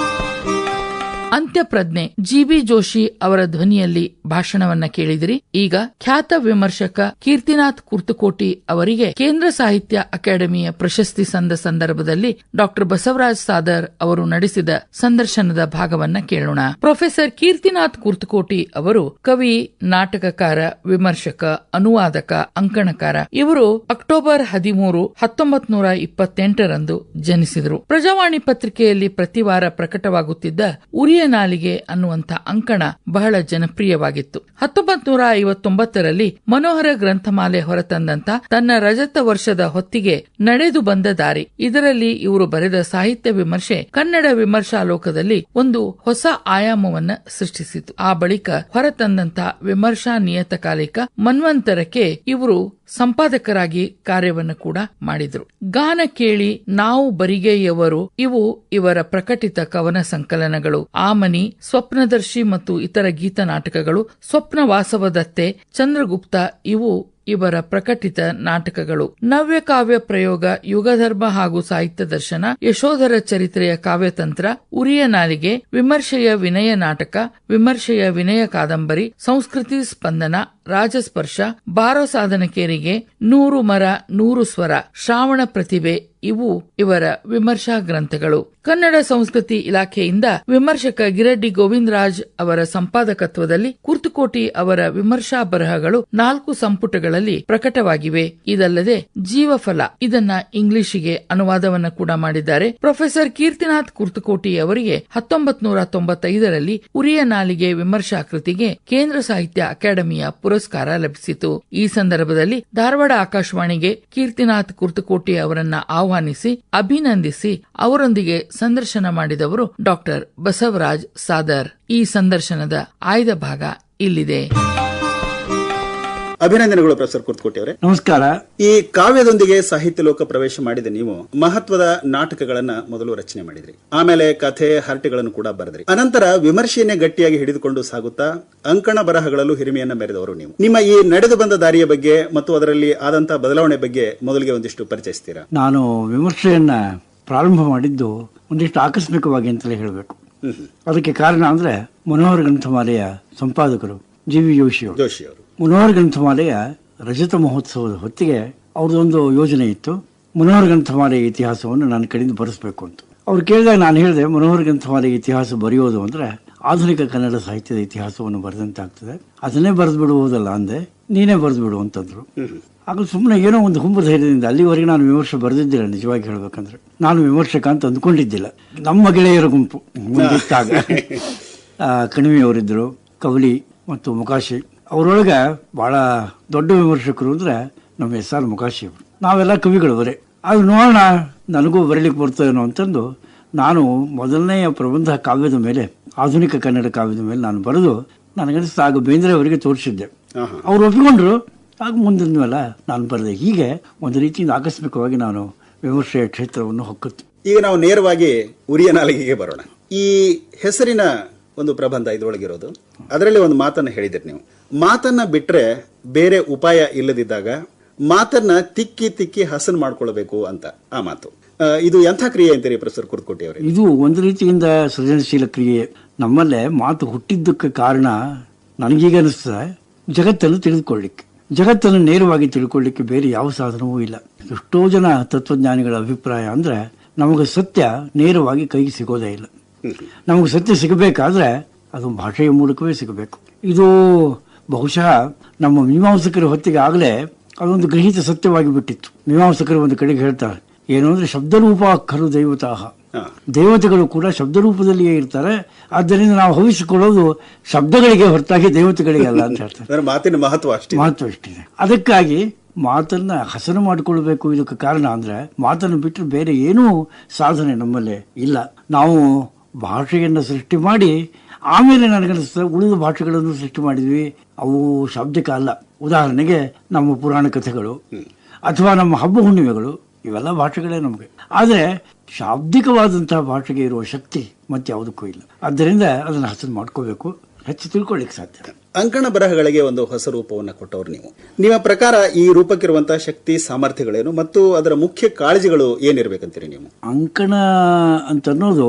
S3: ಅಂತ್ಯಪ್ರಜ್ಞೆ ಜಿ.ಬಿ. ಜೋಶಿ ಅವರ ಧ್ವನಿಯಲ್ಲಿ ಭಾಷಣವನ್ನ ಕೇಳಿದಿರಿ. ಈಗ ಖ್ಯಾತ ವಿಮರ್ಶಕ ಕೀರ್ತಿನಾಥ್ ಕುರ್ತಕೋಟಿ ಅವರಿಗೆ ಕೇಂದ್ರ ಸಾಹಿತ್ಯ ಅಕಾಡೆಮಿಯ ಪ್ರಶಸ್ತಿ ಸಂದ ಸಂದರ್ಭದಲ್ಲಿ ಡಾ ಬಸವರಾಜ್ ಸಾದರ್ ಅವರು ನಡೆಸಿದ ಸಂದರ್ಶನದ ಭಾಗವನ್ನ ಕೇಳೋಣ. ಪ್ರೊಫೆಸರ್ ಕೀರ್ತಿನಾಥ್ ಕುರ್ತಕೋಟಿ ಅವರು ಕವಿ, ನಾಟಕಕಾರ, ವಿಮರ್ಶಕ, ಅನುವಾದಕ, ಅಂಕಣಕಾರ. ಇವರು ಅಕ್ಟೋಬರ್ 13, 1928ರಂದು ಜನಿಸಿದರು. ಪ್ರಜಾವಾಣಿ ಪತ್ರಿಕೆಯಲ್ಲಿ ಪ್ರತಿವಾರ ಪ್ರಕಟವಾಗುತ್ತಿದ್ದ ಉರಿಯ ನಾಲಿಗೆ ಅನ್ನುವಂಥ ಅಂಕಣ ಬಹಳ ಜನಪ್ರಿಯವಾಗಿತ್ತು. 1959ರಲ್ಲಿ ಮನೋಹರ ಗ್ರಂಥಮಾಲೆ ಹೊರತಂದಂತ ತನ್ನ ರಜತ ವರ್ಷದ ಹೊತ್ತಿಗೆ ನಡೆದು ಬಂದ ದಾರಿ, ಇದರಲ್ಲಿ ಇವರು ಬರೆದ ಸಾಹಿತ್ಯ ವಿಮರ್ಶೆ ಕನ್ನಡ ವಿಮರ್ಶಾ ಲೋಕದಲ್ಲಿ ಒಂದು ಹೊಸ ಆಯಾಮವನ್ನ ಸೃಷ್ಟಿಸಿತು. ಆ ಬಳಿಕ ಹೊರತಂದಂತ ವಿಮರ್ಶಾ ನಿಯತಕಾಲಿಕ ಮನ್ವಂತರಕ್ಕೆ ಇವರು ಸಂಪಾದಕರಾಗಿ ಕಾರ್ಯವನ್ನು ಕೂಡ ಮಾಡಿದರು. ಗಾನ ಕೇಳಿ ನಾವು ಬರಿಗೆಯವರು ಇವು ಇವರ ಪ್ರಕಟಿತ ಕವನ ಸಂಕಲನಗಳು. ಆಮನಿ, ಸ್ವಪ್ನದರ್ಶಿ ಮತ್ತು ಇತರ ಗೀತ ನಾಟಕಗಳು, ಸ್ವಪ್ನ ವಾಸವದತ್ತೆ, ಚಂದ್ರಗುಪ್ತ ಇವು ಇವರ ಪ್ರಕಟಿತ ನಾಟಕಗಳು. ನವ್ಯ ಕಾವ್ಯ ಪ್ರಯೋಗ, ಯುಗಧರ್ಮ ಹಾಗೂ ಸಾಹಿತ್ಯ ದರ್ಶನ, ಯಶೋಧರ ಚರಿತ್ರೆಯ ಕಾವ್ಯತಂತ್ರ, ಉರಿಯ ನಾಲಿಗೆ, ವಿಮರ್ಶೆಯ ವಿನಯ ನಾಟಕ, ವಿಮರ್ಶೆಯ ವಿನಯ ಕಾದಂಬರಿ, ಸಂಸ್ಕೃತಿ ಸ್ಪಂದನ, ರಾಜಸ್ಪರ್ಶ, ಬಾರೋ ಸಾಧನಕೇರಿಗೆ, 100 ಮರ 100 ಸ್ವರ, ಶ್ರಾವಣ ಪ್ರತಿಭೆ ಇವು ಇವರ ವಿಮರ್ಶಾ ಗ್ರಂಥಗಳು. ಕನ್ನಡ ಸಂಸ್ಕೃತಿ ಇಲಾಖೆಯಿಂದ ವಿಮರ್ಶಕ ಗಿರಡ್ಡಿ ಗೋವಿಂದರಾಜ್ ಅವರ ಸಂಪಾದಕತ್ವದಲ್ಲಿ ಕುರ್ತಕೋಟಿ ಅವರ ವಿಮರ್ಶಾ ಬರಹಗಳು 4 ಸಂಪುಟಗಳಲ್ಲಿ ಪ್ರಕಟವಾಗಿವೆ. ಇದಲ್ಲದೆ ಜೀವಫಲ ಇದನ್ನ ಇಂಗ್ಲಿಷಿಗೆ ಅನುವಾದವನ್ನ ಕೂಡ ಮಾಡಿದ್ದಾರೆ. ಪ್ರೊಫೆಸರ್ ಕೀರ್ತಿನಾಥ್ ಕುರ್ತಕೋಟಿ ಅವರಿಗೆ 1995ರಲ್ಲಿ ಉರಿಯ ನಾಲಿಗೆ ವಿಮರ್ಶಾ ಕೃತಿಗೆ ಕೇಂದ್ರ ಸಾಹಿತ್ಯ ಅಕಾಡೆಮಿಯ ಪುರಸ್ಕಾರ ಲಭಿಸಿತು. ಈ ಸಂದರ್ಭದಲ್ಲಿ ಧಾರವಾಡ ಆಕಾಶವಾಣಿಗೆ ಕೀರ್ತಿನಾಥ್ ಕುರ್ತಕೋಟಿ ಅವರನ್ನ ಆಹ್ವಾನಿಸಿ ಅಭಿನಂದಿಸಿ ಅವರೊಂದಿಗೆ ಸಂದರ್ಶನ ಮಾಡಿದವರು ಡಾಕ್ಟರ್ ಬಸವರಾಜ್ ಸಾದರ್. ಈ ಸಂದರ್ಶನದ ಆಯ್ದ ಭಾಗ ಇಲ್ಲಿದೆ.
S5: ಅಭಿನಂದನೆಗಳು ಪ್ರೊಫೆಸರ್ ಕುರ್ತಕೋಟಿ ಅವರೇ.
S4: ನಮಸ್ಕಾರ.
S5: ಈ ಕಾವ್ಯದೊಂದಿಗೆ ಸಾಹಿತ್ಯ ಲೋಕ ಪ್ರವೇಶ ಮಾಡಿದ ನೀವು ಮಹತ್ವದ ನಾಟಕಗಳನ್ನ ಮೊದಲು ರಚನೆ ಮಾಡಿದ್ರಿ, ಆಮೇಲೆ ಕಥೆ, ಹರಟೆಗಳನ್ನು ಕೂಡ ಬರೆದ್ರಿ. ಅನಂತರ ವಿಮರ್ಶೆಯನ್ನೇ ಗಟ್ಟಿಯಾಗಿ ಹಿಡಿದುಕೊಂಡು ಸಾಗುತ್ತಾ ಅಂಕಣ ಬರಹಗಳಲ್ಲೂ ಹಿರಿಮೆಯನ್ನ ಮೆರೆದವರು ನೀವು. ನಿಮ್ಮ ಈ ನಡೆದು ಬಂದ ದಾರಿಯ ಬಗ್ಗೆ ಮತ್ತು ಅದರಲ್ಲಿ ಆದಂತಹ ಬದಲಾವಣೆ ಬಗ್ಗೆ ಮೊದಲಿಗೆ ಒಂದಿಷ್ಟು ಪರಿಚಯಿಸ್ತೀರಾ?
S6: ನಾನು ವಿಮರ್ಶೆಯನ್ನ ಪ್ರಾರಂಭ ಮಾಡಿದ್ದು ಒಂದಿಷ್ಟು ಆಕಸ್ಮಿಕವಾಗಿ ಅಂತಲೇ ಹೇಳಬೇಕು. ಅದಕ್ಕೆ ಕಾರಣ ಅಂದ್ರೆ ಮನೋಹರ ಗ್ರಂಥಮಾಲೆಯ ಸಂಪಾದಕರು ಜಿ.ಬಿ. ಜೋಶಿ ಅವರು. ಮನೋಹರ ಗ್ರಂಥಮಾಲೆಯ ರಜತ ಮಹೋತ್ಸವದ ಹೊತ್ತಿಗೆ ಅವ್ರದ್ದೊಂದು ಯೋಜನೆ ಇತ್ತು, ಮನೋಹರ ಗ್ರಂಥಮಾಲೆಯ ಇತಿಹಾಸವನ್ನು ನನ್ನ ಕಡೆಯಿಂದ ಬರೆಸಬೇಕು ಅಂತ. ಅವ್ರು ಕೇಳಿದಾಗ ನಾನು ಹೇಳಿದೆ, ಮನೋಹರ ಗ್ರಂಥಮಾಲೆಯ ಇತಿಹಾಸ ಬರೆಯೋದು ಅಂದ್ರೆ ಆಧುನಿಕ ಕನ್ನಡ ಸಾಹಿತ್ಯದ ಇತಿಹಾಸವನ್ನು ಬರೆದಂತಾಗ್ತದೆ, ಅದನ್ನೇ ಬರೆದು ಬಿಡುವುದಲ್ಲ ಅಂದೆ, ನೀನೇ ಬರೆದು ಬಿಡು ಅಂತಂದ್ರು. ಆಗ ಸುಮ್ಮನೆ ಏನೋ ಒಂದು ಹುಂಬ ಧೈರ್ಯದಿಂದ, ಅಲ್ಲಿವರೆಗೆ ನಾನು ವಿಮರ್ಶೆ ಬರೆದಿದ್ದಿಲ್ಲ. ನಿಜವಾಗಿ ಹೇಳ್ಬೇಕಂದ್ರೆ ನಾನು ವಿಮರ್ಶಕ ಅಂತ ಅಂದ್ಕೊಂಡಿದ್ದಿಲ್ಲ. ನಮ್ಮ ಗೆಳೆಯರ ಗುಂಪು ಮುಂದಿತ್ತಾಗ ಕಣಿವೆಯವರಿದ್ದರು, ಕವಲಿ ಮತ್ತು ಮುಕಾಶಿ. ಅವರೊಳಗೆ ಬಹಳ ದೊಡ್ಡ ವಿಮರ್ಶಕರು ಅಂದ್ರೆ ನಮ್ಮ S.R. ಮುಕಾಶಿ ಅವರು. ನಾವೆಲ್ಲ ಕವಿಗಳು ಬರೇ, ಅದು ನೋಡೋಣ ನನಗೂ ಬರೀಲಿಕ್ಕೆ ಬರ್ತೇನೋ ಅಂತಂದು ನಾನು ಮೊದಲನೆಯ ಪ್ರಬಂಧ ಕಾವ್ಯದ ಮೇಲೆ, ಆಧುನಿಕ ಕನ್ನಡ ಕಾವ್ಯದ ಮೇಲೆ ನಾನು ಬರೆದು ನನಗನ್ನಿಸ್ತು ಆಗ ಬೇಂದ್ರೆ ಅವರಿಗೆ ತೋರಿಸಿದ್ದೆ. ಅವ್ರು ಒಪ್ಪಿಕೊಂಡ್ರು. ಆಗ ಮುಂದಿನ ನಾನು ಬರೆದೆ. ಹೀಗೆ ಒಂದು ರೀತಿಯಿಂದ ಆಕಸ್ಮಿಕವಾಗಿ ನಾನು ವಿಮರ್ಶೆಯ ಕ್ಷೇತ್ರವನ್ನು ಹೊಕ್ಕುತ್ತೆ.
S5: ಈಗ ನಾವು ನೇರವಾಗಿ ಉರಿಯ ನಾಲಿಗೆಗೆ ಬರೋಣ. ಈ ಹೆಸರಿನ ಒಂದು ಪ್ರಬಂಧ ಇದರೊಳಗಿರೋದು, ಅದರಲ್ಲಿ ಒಂದು ಮಾತನ್ನ ಹೇಳಿದಿರಿ ನೀವು. ಮಾತನ್ನ ಬಿಟ್ರೆ ಬೇರೆ ಉಪಾಯ ಇಲ್ಲದಿದ್ದಾಗ ಮಾತನ್ನ ತಿಕ್ಕಿ ತಿಕ್ಕಿ ಹಸನ್ ಮಾಡ್ಕೊಳ್ಬೇಕು ಅಂತ. ಆ ಮಾತು ಇದು ಎಂಥ ಕ್ರಿಯೆ ಅಂತೀರಿ ಪ್ರೊಫೆಸರ್ ಕುರ್ತಕೋಟಿ ಅವರೇ?
S6: ಇದು ಒಂದು ರೀತಿಯಿಂದ ಸೃಜನಶೀಲ ಕ್ರಿಯೆ. ನಮ್ಮಲ್ಲೇ ಮಾತು ಹುಟ್ಟಿದ್ದಕ್ಕೆ ಕಾರಣ ನನಗೀಗ ಅನಿಸ್ತದೆ, ಜಗತ್ತನ್ನು ತಿಳಿದುಕೊಳ್ಳಿಕ್ಕೆ. ಜಗತ್ತನ್ನು ನೇರವಾಗಿ ತಿಳ್ಕೊಳ್ಳಿಕ್ಕೆ ಬೇರೆ ಯಾವ ಸಾಧನವೂ ಇಲ್ಲ. ಎಷ್ಟೋ ಜನ ತತ್ವಜ್ಞಾನಿಗಳ ಅಭಿಪ್ರಾಯ ಅಂದ್ರೆ ನಮಗೆ ಸತ್ಯ ನೇರವಾಗಿ ಕೈಗೆ ಸಿಗೋದೇ ಇಲ್ಲ. ನಮಗೆ ಸತ್ಯ ಸಿಗಬೇಕಾದ್ರೆ ಅದು ಭಾಷೆಯ ಮೂಲಕವೇ ಸಿಗಬೇಕು. ಇದು ಬಹುಶಃ ನಮ್ಮ ಮೀಮಾಂಸಕರ ಹೊತ್ತಿಗೆ ಆಗಲೇ ಅದೊಂದು ಗೃಹೀತ ಸತ್ಯವಾಗಿ ಬಿಟ್ಟಿತ್ತು. ಮೀಮಾಂಸಕರು ಒಂದು ಕಡೆಗೆ ಹೇಳ್ತಾರೆ, ಏನು ಅಂದ್ರೆ ಶಬ್ದರೂಪ ಖಲು ದೈವತಾಹ, ದೇವತೆಗಳು ಕೂಡ ಶಬ್ದರೂಪದಲ್ಲಿಯೇ ಇರ್ತಾರೆ, ಆದ್ದರಿಂದ ನಾವು ಹವಿಸಿಕೊಳ್ಳೋದು ಶಬ್ದಗಳಿಗೆ ಹೊರತಾಗಿ ದೇವತೆಗಳಿಗೆ ಅಲ್ಲ ಅಂತ ಹೇಳ್ತಾರೆ.
S5: ಮಾತಿನ ಮಹತ್ವ
S6: ಅಷ್ಟಿದೆ. ಅದಕ್ಕಾಗಿ ಮಾತನ್ನ ಹಸನು ಮಾಡಿಕೊಳ್ಬೇಕು. ಇದಕ್ಕೆ ಕಾರಣ ಅಂದ್ರೆ ಮಾತನ್ನು ಬಿಟ್ಟರೆ ಬೇರೆ ಏನೂ ಸಾಧನೆ ನಮ್ಮಲ್ಲಿ ಇಲ್ಲ. ನಾವು ಭಾಷೆಯನ್ನು ಸೃಷ್ಟಿ ಮಾಡಿ ಆಮೇಲೆ ನನಗನ್ನಿಸ್ತದೆ ಉಳಿದ ಭಾಷೆಗಳನ್ನು ಸೃಷ್ಟಿ ಮಾಡಿದ್ವಿ. ಅವು ಶಾಬ್ದಿಕ ಅಲ್ಲ. ಉದಾಹರಣೆಗೆ ನಮ್ಮ ಪುರಾಣ ಕಥೆಗಳು ಅಥವಾ ನಮ್ಮ ಹಬ್ಬ ಹುಣ್ಣಿಮೆಗಳು ಇವೆಲ್ಲ ಭಾಷೆಗಳೇ ನಮಗೆ. ಆದರೆ ಶಾಬ್ದಿಕವಾದಂತಹ ಭಾಷೆಗೆ ಇರುವ ಶಕ್ತಿ ಮತ್ತೆ ಯಾವುದಕ್ಕೂ ಇಲ್ಲ. ಆದ್ದರಿಂದ ಅದನ್ನು ಹಸನು ಮಾಡ್ಕೋಬೇಕು, ಹೆಚ್ಚು ತಿಳ್ಕೊಳ್ಳಿಕ್ಕೆ ಸಾಧ್ಯ.
S5: ಅಂಕಣ ಬರಹಗಳಿಗೆ ಒಂದು ಹೊಸ ರೂಪವನ್ನು ಕೊಟ್ಟವರು ನೀವು. ನಿಮ್ಮ ಪ್ರಕಾರ ಈ ರೂಪಕ್ಕಿರುವಂತಹ ಶಕ್ತಿ ಸಾಮರ್ಥ್ಯಗಳೇನು ಮತ್ತು ಅದರ ಮುಖ್ಯ ಕಾಳಜಿಗಳು ಏನಿರ್ಬೇಕಂತೀರಿ ನೀವು?
S6: ಅಂಕಣ ಅಂತ ಅನ್ನೋದು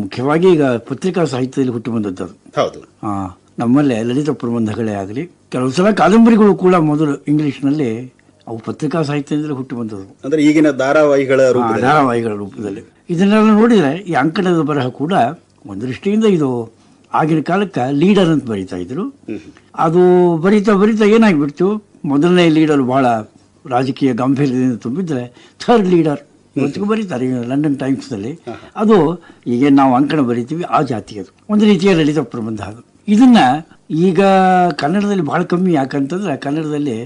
S6: ಮುಖ್ಯವಾಗಿ ಈಗ ಪತ್ರಿಕಾ ಸಾಹಿತ್ಯದಲ್ಲಿ ಹುಟ್ಟು ಬಂದದ್ದು.
S5: ಹೌದು.
S6: ನಮ್ಮಲ್ಲೇ ಲಲಿತ ಪ್ರಬಂಧಗಳೇ ಆಗಲಿ, ಕೆಲವು ಸಲ ಕಾದಂಬರಿಗಳು ಕೂಡ ಮೊದಲು ಇಂಗ್ಲಿಷ್ನಲ್ಲಿ ಅವು ಪತ್ರಿಕಾ ಸಾಹಿತ್ಯದಿಂದಲೇ ಹುಟ್ಟು ಬಂದದ್ದು.
S5: ಅಂದ್ರೆ ಈಗಿನ ಧಾರಾವಾಹಿಗಳ
S6: ರೂಪದಲ್ಲಿ ಇದನ್ನೆಲ್ಲ ನೋಡಿದ್ರೆ ಈ ಅಂಕಣದ ಬರಹ ಕೂಡ ಒಂದು ದೃಷ್ಟಿಯಿಂದ ಇದು ಆಗಿನ ಕಾಲಕ್ಕೆ ಲೀಡರ್ ಅಂತ ಬರೀತಾ ಇದ್ರು. ಅದು ಬರೀತಾ ಬರೀತಾ ಏನಾಗ್ಬಿಡ್ತು, ಮೊದಲನೇ ಲೀಡರ್ ಬಹಳ ರಾಜಕೀಯ ಗಾಂಭೀರ್ಯದಿಂದ ತುಂಬಿದ್ರೆ ಥರ್ಡ್ ಲೀಡರ್ ಇವತ್ತಿಗೂ ಬರೀತಾರೆ ಲಂಡನ್ ಟೈಮ್ಸ್ ನಲ್ಲಿ. ಅದು ಈಗ ನಾವು ಅಂಕಣ ಬರೀತೀವಿ ಆ ಜಾತಿ, ಅದು ಒಂದು ರೀತಿಯ ಲಲಿತ ಪ್ರಬಂಧ. ಅದು ಇದನ್ನ ಈಗ ಕನ್ನಡದಲ್ಲಿ ಬಹಳ ಕಮ್ಮಿ. ಯಾಕಂತಂದ್ರೆ ಕನ್ನಡದಲ್ಲಿ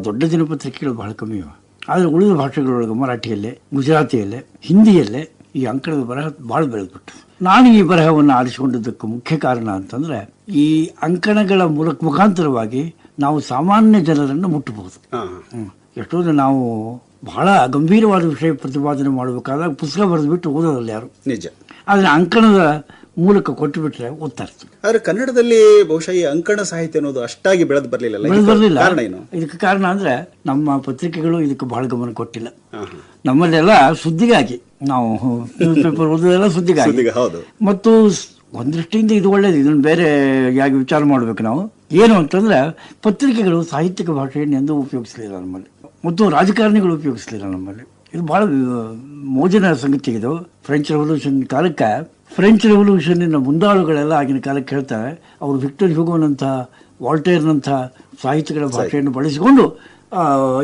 S6: ದೊಡ್ಡ ದಿನಪತ್ರಿಕೆಗಳು ಬಹಳ ಕಮ್ಮಿ ಇವೆ. ಆದರೆ ಉಳಿದ ಭಾಷೆಗಳೊಳಗೆ ಮರಾಠಿಯಲ್ಲೇ, ಗುಜರಾತಿಯಲ್ಲೇ, ಹಿಂದಿಯಲ್ಲೇ ಈ ಅಂಕಣದ ಬರಹ ಬಹಳ ಬೆಳೆದ್ಬಿಟ್ಟು. ನಾನು ಈ ಬರಹವನ್ನು ಆರಿಸಿಕೊಂಡಿದ್ದಕ್ಕೆ ಮುಖ್ಯ ಕಾರಣ ಅಂತಂದ್ರೆ ಈ ಅಂಕಣಗಳ ಮುಖಾಂತರವಾಗಿ ನಾವು ಸಾಮಾನ್ಯ ಜನರನ್ನು ಮುಟ್ಟಬಹುದು. ಎಷ್ಟೊಂದು ನಾವು ಬಹಳ ಗಂಭೀರವಾದ ವಿಷಯ ಪ್ರತಿಪಾದನೆ ಮಾಡಬೇಕಾದಾಗ ಪುಸ್ತಕ ಬರೆದು ಬಿಟ್ಟು ಓದೋದಲ್ಲ ಯಾರು.
S5: ನಿಜ.
S6: ಆದ್ರೆ ಅಂಕಣದ ಮೂಲಕ ಕೊಟ್ಟು ಬಿಟ್ರೆ ಓದ್ತಾ ಇರ್ತೀವಿ.
S5: ಆದ್ರೆ ಕನ್ನಡದಲ್ಲಿ ಬಹುಶಃ ಈ ಅಂಕಣ ಸಾಹಿತ್ಯ ಅನ್ನೋದು ಅಷ್ಟಾಗಿ ಬೆಳೆದು ಬರಲಿಲ್ಲ. ಕಾರಣ ಏನು? ಇದಕ್ಕೆ
S6: ಕಾರಣ ಅಂದ್ರೆ ನಮ್ಮ ಪತ್ರಿಕೆಗಳು ಇದಕ್ಕೆ ಬಹಳ ಗಮನ ಕೊಟ್ಟಿಲ್ಲ. ನಮ್ಮಲ್ಲೆಲ್ಲ ಸುದ್ದಿಗಾಗಿ ನಾವು ನ್ಯೂಸ್ ಪೇಪರ್ ಓದೋದೆಲ್ಲ ಸುದ್ದಿಗಾಗಿ. ಮತ್ತು ಒಂದ್ ದೃಷ್ಟಿಯಿಂದ ಇದು ಒಳ್ಳೇದು. ಇದನ್ನು ಬೇರೆ ಯಾಕೆ ವಿಚಾರ ಮಾಡ್ಬೇಕು ನಾವು. ಏನು ಅಂತಂದ್ರೆ ಪತ್ರಿಕೆಗಳು ಸಾಹಿತ್ಯಿಕ ಭಾಷೆಯನ್ನು ಎಂದೂ ಉಪಯೋಗಿಸಲಿಲ್ಲ ನಮ್ಮಲ್ಲಿ, ಮತ್ತು ರಾಜಕಾರಣಿಗಳು ಉಪಯೋಗಿಸಲಿಲ್ಲ ನಮ್ಮಲ್ಲಿ. ಇದು ಬಹಳ ಮೋಜಿನ ಸಂಗತಿ. ಇದು ಫ್ರೆಂಚ್ ರೆವಲ್ಯೂಷನ್ ಕಾಲಕ್ಕೆ, ಫ್ರೆಂಚ್ ರೆವಲ್ಯೂಷನ್ನಿನ ಮುಂದಾಳುಗಳೆಲ್ಲ ಆಗಿನ ಕಾಲಕ್ಕೆ ಹೇಳ್ತಾರೆ, ಅವರು ವಿಕ್ಟರ್ ಹ್ಯೂಗೋನಂಥ, ವಾಲ್ಟೇರ್ನಂಥ ಸಾಹಿತ್ಯಗಳ ಭಾಷೆಯನ್ನು ಬಳಸಿಕೊಂಡು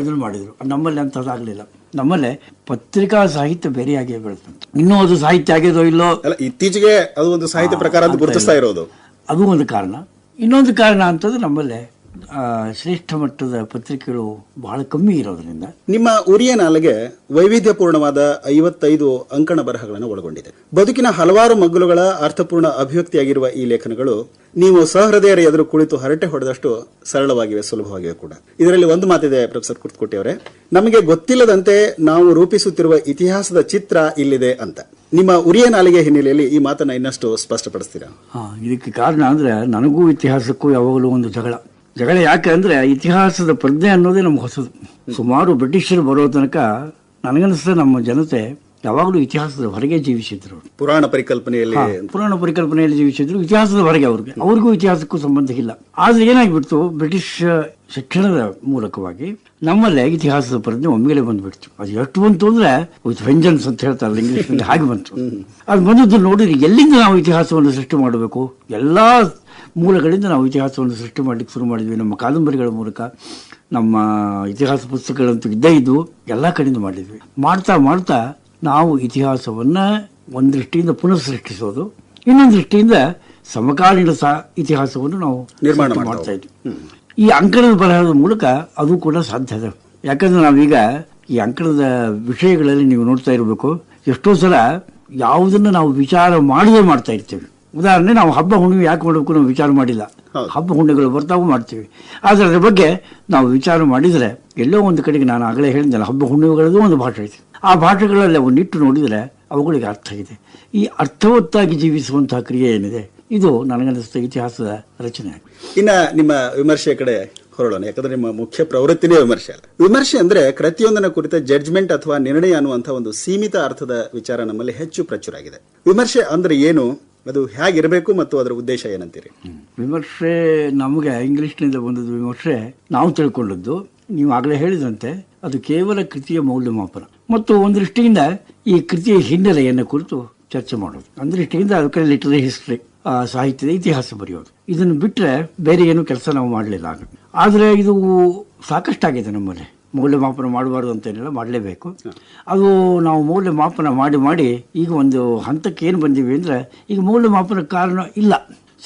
S6: ಇದನ್ನು ಮಾಡಿದರು. ನಮ್ಮಲ್ಲಿ ಅಂಥದ್ದಾಗಲಿಲ್ಲ. ನಮ್ಮಲ್ಲೇ ಪತ್ರಿಕಾ ಸಾಹಿತ್ಯ ಬೇರೆಯಾಗಿ ಬೆಳೆದಂತ. ಇನ್ನೂ ಅದು ಸಾಹಿತ್ಯ ಆಗ್ಯದೋ ಇಲ್ಲೋ,
S5: ಇತ್ತೀಚೆಗೆ ಅದು ಒಂದು ಸಾಹಿತ್ಯ ಪ್ರಕಾರ ಗುರುತಿಸ್ತಾ ಇರೋದು, ಅದು
S6: ಒಂದು ಕಾರಣ. ಇನ್ನೊಂದು ಕಾರಣ ಅಂತಂದ್ರೆ ನಮ್ಮಲ್ಲೇ ಶ್ರೇಷ್ಠ ಮಟ್ಟದ ಪತ್ರಿಕೆಗಳು ಬಹಳ ಕಮ್ಮಿ ಇರೋದ್ರಿಂದ.
S5: ನಿಮ್ಮ ಉರಿಯ ನಾಲಿಗೆ ವೈವಿಧ್ಯಪೂರ್ಣವಾದ 55 ಅಂಕಣ ಬರಹಗಳನ್ನು ಒಳಗೊಂಡಿದೆ. ಬದುಕಿನ ಹಲವಾರು ಮಗ್ಗುಲುಗಳ ಅರ್ಥಪೂರ್ಣ ಅಭಿವ್ಯಕ್ತಿಯಾಗಿರುವ ಈ ಲೇಖನಗಳು ನೀವು ಸಹೃದಯರ ಎದುರು ಕುಳಿತು ಹರಟೆ ಹೊಡೆದಷ್ಟು ಸರಳವಾಗಿವೆ, ಸುಲಭವಾಗಿವೆ ಕೂಡ. ಇದರಲ್ಲಿ ಒಂದು ಮಾತಿದೆ ಪ್ರೊಫೆಸರ್ ಕುರ್ತಕೋಟಿ ಅವರೇ, ನಮಗೆ ಗೊತ್ತಿಲ್ಲದಂತೆ ನಾವು ರೂಪಿಸುತ್ತಿರುವ ಇತಿಹಾಸದ ಚಿತ್ರ ಇಲ್ಲಿದೆ ಅಂತ. ನಿಮ್ಮ ಉರಿಯ ನಾಲಿಗೆ ಹಿನ್ನೆಲೆಯಲ್ಲಿ ಈ ಮಾತನ್ನ ಇನ್ನಷ್ಟು ಸ್ಪಷ್ಟಪಡಿಸ್ತೀರಾ?
S6: ಇದಕ್ಕೆ ಕಾರಣ ಅಂದ್ರೆ ನನಗೂ ಇತಿಹಾಸಕ್ಕೂ ಯಾವಾಗಲೂ ಒಂದು ಜಗಳ. ಯಾಕೆ ಅಂದ್ರೆ ಇತಿಹಾಸದ ಪ್ರಜ್ಞೆ ಅನ್ನೋದೇ ನಮ್ಗೆ ಹೊಸದು. ಸುಮಾರು ಬ್ರಿಟಿಷರು ಬರೋ ತನಕ ನನಗನ್ನಿಸ್ತದೆ ನಮ್ಮ ಜನತೆ ಯಾವಾಗಲೂ ಇತಿಹಾಸದ ಹೊರಗೆ ಜೀವಿಸಿದ್ರು.
S5: ಪುರಾಣ ಪರಿಕಲ್ಪನೆಯಲ್ಲಿ ಜೀವಿಸಿದ್ರು, ಇತಿಹಾಸದ ಹೊರಗೆ. ಅವ್ರಿಗೂ ಇತಿಹಾಸಕ್ಕೂ ಸಂಬಂಧ ಇಲ್ಲ. ಆದ್ರೆ ಏನಾಗ್ಬಿಡ್ತು, ಬ್ರಿಟಿಷ್ ಶಿಕ್ಷಣದ ಮೂಲಕವಾಗಿ ನಮ್ಮಲ್ಲೇ ಇತಿಹಾಸದ ಪ್ರಜ್ಞೆ ಒಮ್ಮೆಲೆ ಬಂದ್ಬಿಡ್ತು. ಅದು ಎಷ್ಟು ಬಂತು ಅಂದ್ರೆ ವಿತ್ ವೆಂಜನ್ಸ್ ಅಂತ ಹೇಳ್ತಾರಲ್ಲ ಇಂಗ್ಲಿಷ್ನಲ್ಲಿ, ಹಾಗೆ ಬಂತು. ಅದು ಬಂದದ್ದು ನೋಡಿದ್ರೆ ಎಲ್ಲಿಂದ ನಾವು ಇತಿಹಾಸವನ್ನು ಸೃಷ್ಟಿ ಮಾಡಬೇಕು, ಎಲ್ಲಾ ಮೂಲಗಳಿಂದ ನಾವು ಇತಿಹಾಸವನ್ನು ಸೃಷ್ಟಿ ಮಾಡ್ಲಿಕ್ಕೆ ಶುರು ಮಾಡಿದ್ವಿ. ನಮ್ಮ ಕಾದಂಬರಿಗಳ ಮೂಲಕ, ನಮ್ಮ ಇತಿಹಾಸ ಪುಸ್ತಕಗಳಂತೂ ಇದ್ದೇ ಇದ್ದು ಎಲ್ಲ ಕಡೆಯಿಂದ ಮಾಡಿದ್ವಿ. ಮಾಡ್ತಾ ಮಾಡ್ತಾ ನಾವು ಇತಿಹಾಸವನ್ನ ಒಂದ್ ದೃಷ್ಟಿಯಿಂದ ಪುನಃ ಸೃಷ್ಟಿಸೋದು, ಇನ್ನೊಂದು ದೃಷ್ಟಿಯಿಂದ ಸಮಕಾಲೀನ ಇತಿಹಾಸವನ್ನು ನಾವು ನಿರ್ಮಾಣ ಮಾಡ್ತಾ ಇದ್ವಿ. ಈ ಅಂಕಣದ ಬರಹದ ಮೂಲಕ ಅದು ಕೂಡ ಸಾಧ್ಯ ಇದೆ. ಯಾಕಂದ್ರೆ ನಾವೀಗ ಈ ಅಂಕಣದ ವಿಷಯಗಳಲ್ಲಿ ನೀವು ನೋಡ್ತಾ ಇರಬೇಕು, ಎಷ್ಟೋ ಸಲ ಯಾವುದನ್ನ ನಾವು ವಿಚಾರ ಮಾಡದೆ ಮಾಡ್ತಾ ಇರ್ತೀವಿ. ಉದಾಹರಣೆ, ನಾವು ಹಬ್ಬ ಹುಣ್ಣಿಮೆ ಯಾಕೆ ಮಾಡಬೇಕು ನಾವು ವಿಚಾರ ಮಾಡಿಲ್ಲ. ಹಬ್ಬ ಹುಣ್ಣಿಮೆಗಳು ಬರ್ತಾವು ಮಾಡ್ತೀವಿ. ಆದರೆ ಅದ್ರ ಬಗ್ಗೆ ನಾವು ವಿಚಾರ ಮಾಡಿದರೆ ಎಲ್ಲೋ ಒಂದು ಕಡೆಗೆ, ನಾನು ಆಗಲೇ ಹೇಳಿದ್ನಲ್ಲ, ಹಬ್ಬ ಹುಣ್ಣಿಮೆಗಳದ್ದು ಒಂದು ಭಾಷೆ ಐತಿ. ಆ ಭಾಷೆಗಳಲ್ಲಿ ಅವನ್ನಿಟ್ಟು ನೋಡಿದರೆ ಅವುಗಳಿಗೆ ಅರ್ಥ ಇದೆ. ಈ ಅರ್ಥವತ್ತಾಗಿ ಜೀವಿಸುವಂತಹ ಕ್ರಿಯೆ ಏನಿದೆ, ಇದು ನನಗನ್ನಿಸ್ತಾ ಇತಿಹಾಸದ ರಚನೆ. ಇನ್ನ ನಿಮ್ಮ ವಿಮರ್ಶೆಯ ಕಡೆ ಹೊರಡೋಣ. ಯಾಕಂದ್ರೆ ನಿಮ್ಮ ಮುಖ್ಯ ಪ್ರವೃತ್ತಿನೇ ವಿಮರ್ಶೆ ಅಲ್ಲ. ವಿಮರ್ಶೆ ಅಂದ್ರೆ ಪ್ರತಿಯೊಂದನ್ನ ಕುರಿತ ಜಡ್ಜ್ಮೆಂಟ್ ಅಥವಾ ನಿರ್ಣಯ ಅನ್ನುವಂತಹ ಒಂದು ಸೀಮಿತ ಅರ್ಥದ ವಿಚಾರ ನಮ್ಮಲ್ಲಿ ಹೆಚ್ಚು ಪ್ರಚುರ ಆಗಿದೆ. ವಿಮರ್ಶೆ ಅಂದ್ರೆ ಏನು, ಅದು ಹೇಗಿರಬೇಕು ಮತ್ತು ಅದರ ಉದ್ದೇಶ ಏನಂತೀರಿ?
S6: ವಿಮರ್ಶೆ ನಮಗೆ ಇಂಗ್ಲಿಷ್ನಿಂದ ಬಂದದ್ದು. ವಿಮರ್ಶೆ ನಾವು ತಿಳ್ಕೊಂಡದ್ದು, ನೀವು ಆಗಲೇ ಹೇಳಿದಂತೆ, ಅದು ಕೇವಲ ಕೃತಿಯ ಮೌಲ್ಯಮಾಪನ ಮತ್ತು ಒಂದು ದೃಷ್ಟಿಯಿಂದ ಈ ಕೃತಿಯ ಹಿನ್ನೆಲೆಯನ್ನು ಕುರಿತು ಚರ್ಚೆ ಮಾಡೋದು. ಒಂದು ದೃಷ್ಟಿಯಿಂದ ಅದಕ್ಕೆ ಲಿಟರರಿ ಹಿಸ್ಟ್ರಿ, ಸಾಹಿತ್ಯದ ಇತಿಹಾಸ ಬರೆಯೋದು. ಇದನ್ನು ಬಿಟ್ಟರೆ ಬೇರೆ ಏನು ಕೆಲಸ ನಾವು ಮಾಡಲಿಲ್ಲ. ಆದರೆ ಇದು ಸಾಕಷ್ಟಾಗಿದೆ ನಮ್ಮಲ್ಲಿ. ಮೌಲ್ಯಮಾಪನ ಮಾಡಬಾರ್ದು ಅಂತೇನಿಲ್ಲ, ಮಾಡಲೇಬೇಕು. ಅದು ನಾವು ಮೌಲ್ಯಮಾಪನ ಮಾಡಿ ಮಾಡಿ ಈಗ ಒಂದು ಹಂತಕ್ಕೆ ಏನು ಬಂದಿವಿ ಅಂದರೆ, ಈಗ ಮೌಲ್ಯಮಾಪನ ಕಾರಣ ಇಲ್ಲ.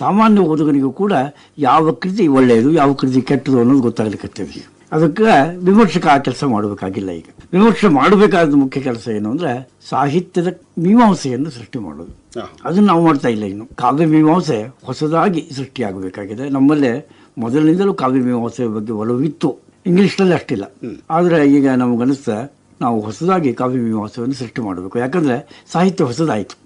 S6: ಸಾಮಾನ್ಯ ಓದುಗನಿಗೂ ಕೂಡ ಯಾವ ಕೃತಿ ಒಳ್ಳೆಯದು, ಯಾವ ಕೃತಿ ಕೆಟ್ಟದು ಅನ್ನೋದು ಗೊತ್ತಾಗ್ಲಿಕ್ಕೆ. ಅದಕ್ಕೆ ವಿಮರ್ಶಕ ಆ ಕೆಲಸ ಮಾಡಬೇಕಾಗಿಲ್ಲ. ಈಗ ವಿಮರ್ಶೆ ಮಾಡಬೇಕಾದ ಮುಖ್ಯ ಕೆಲಸ ಏನು ಅಂದ್ರೆ ಸಾಹಿತ್ಯದ ಮೀಮಾಂಸೆಯನ್ನು ಸೃಷ್ಟಿ ಮಾಡೋದು. ಅದನ್ನು ನಾವು ಮಾಡ್ತಾ ಇಲ್ಲ. ಇನ್ನು ಕಾವ್ಯ ಮೀಮಾಂಸೆ ಹೊಸದಾಗಿ ಸೃಷ್ಟಿಯಾಗಬೇಕಾಗಿದೆ. ನಮ್ಮಲ್ಲೇ ಮೊದಲಿನಿಂದಲೂ ಕಾವ್ಯ ಮೀಮಾಂಸೆಯ ಬಗ್ಗೆ ಒಲವಿತ್ತು, ಇಂಗ್ಲಿಷ್ನಲ್ಲಿ ಅಷ್ಟಿಲ್ಲ. ಆದರೆ ಈಗ ನಮಗನ್ನಿಸ್ತಾ ನಾವು ಹೊಸದಾಗಿ ಕಾವ್ಯ ಮೀಮಾಂಸೆಯನ್ನು ಸೃಷ್ಟಿ ಮಾಡಬೇಕು. ಯಾಕಂದ್ರೆ ಸಾಹಿತ್ಯ ಹೊಸದಾಯಿತು,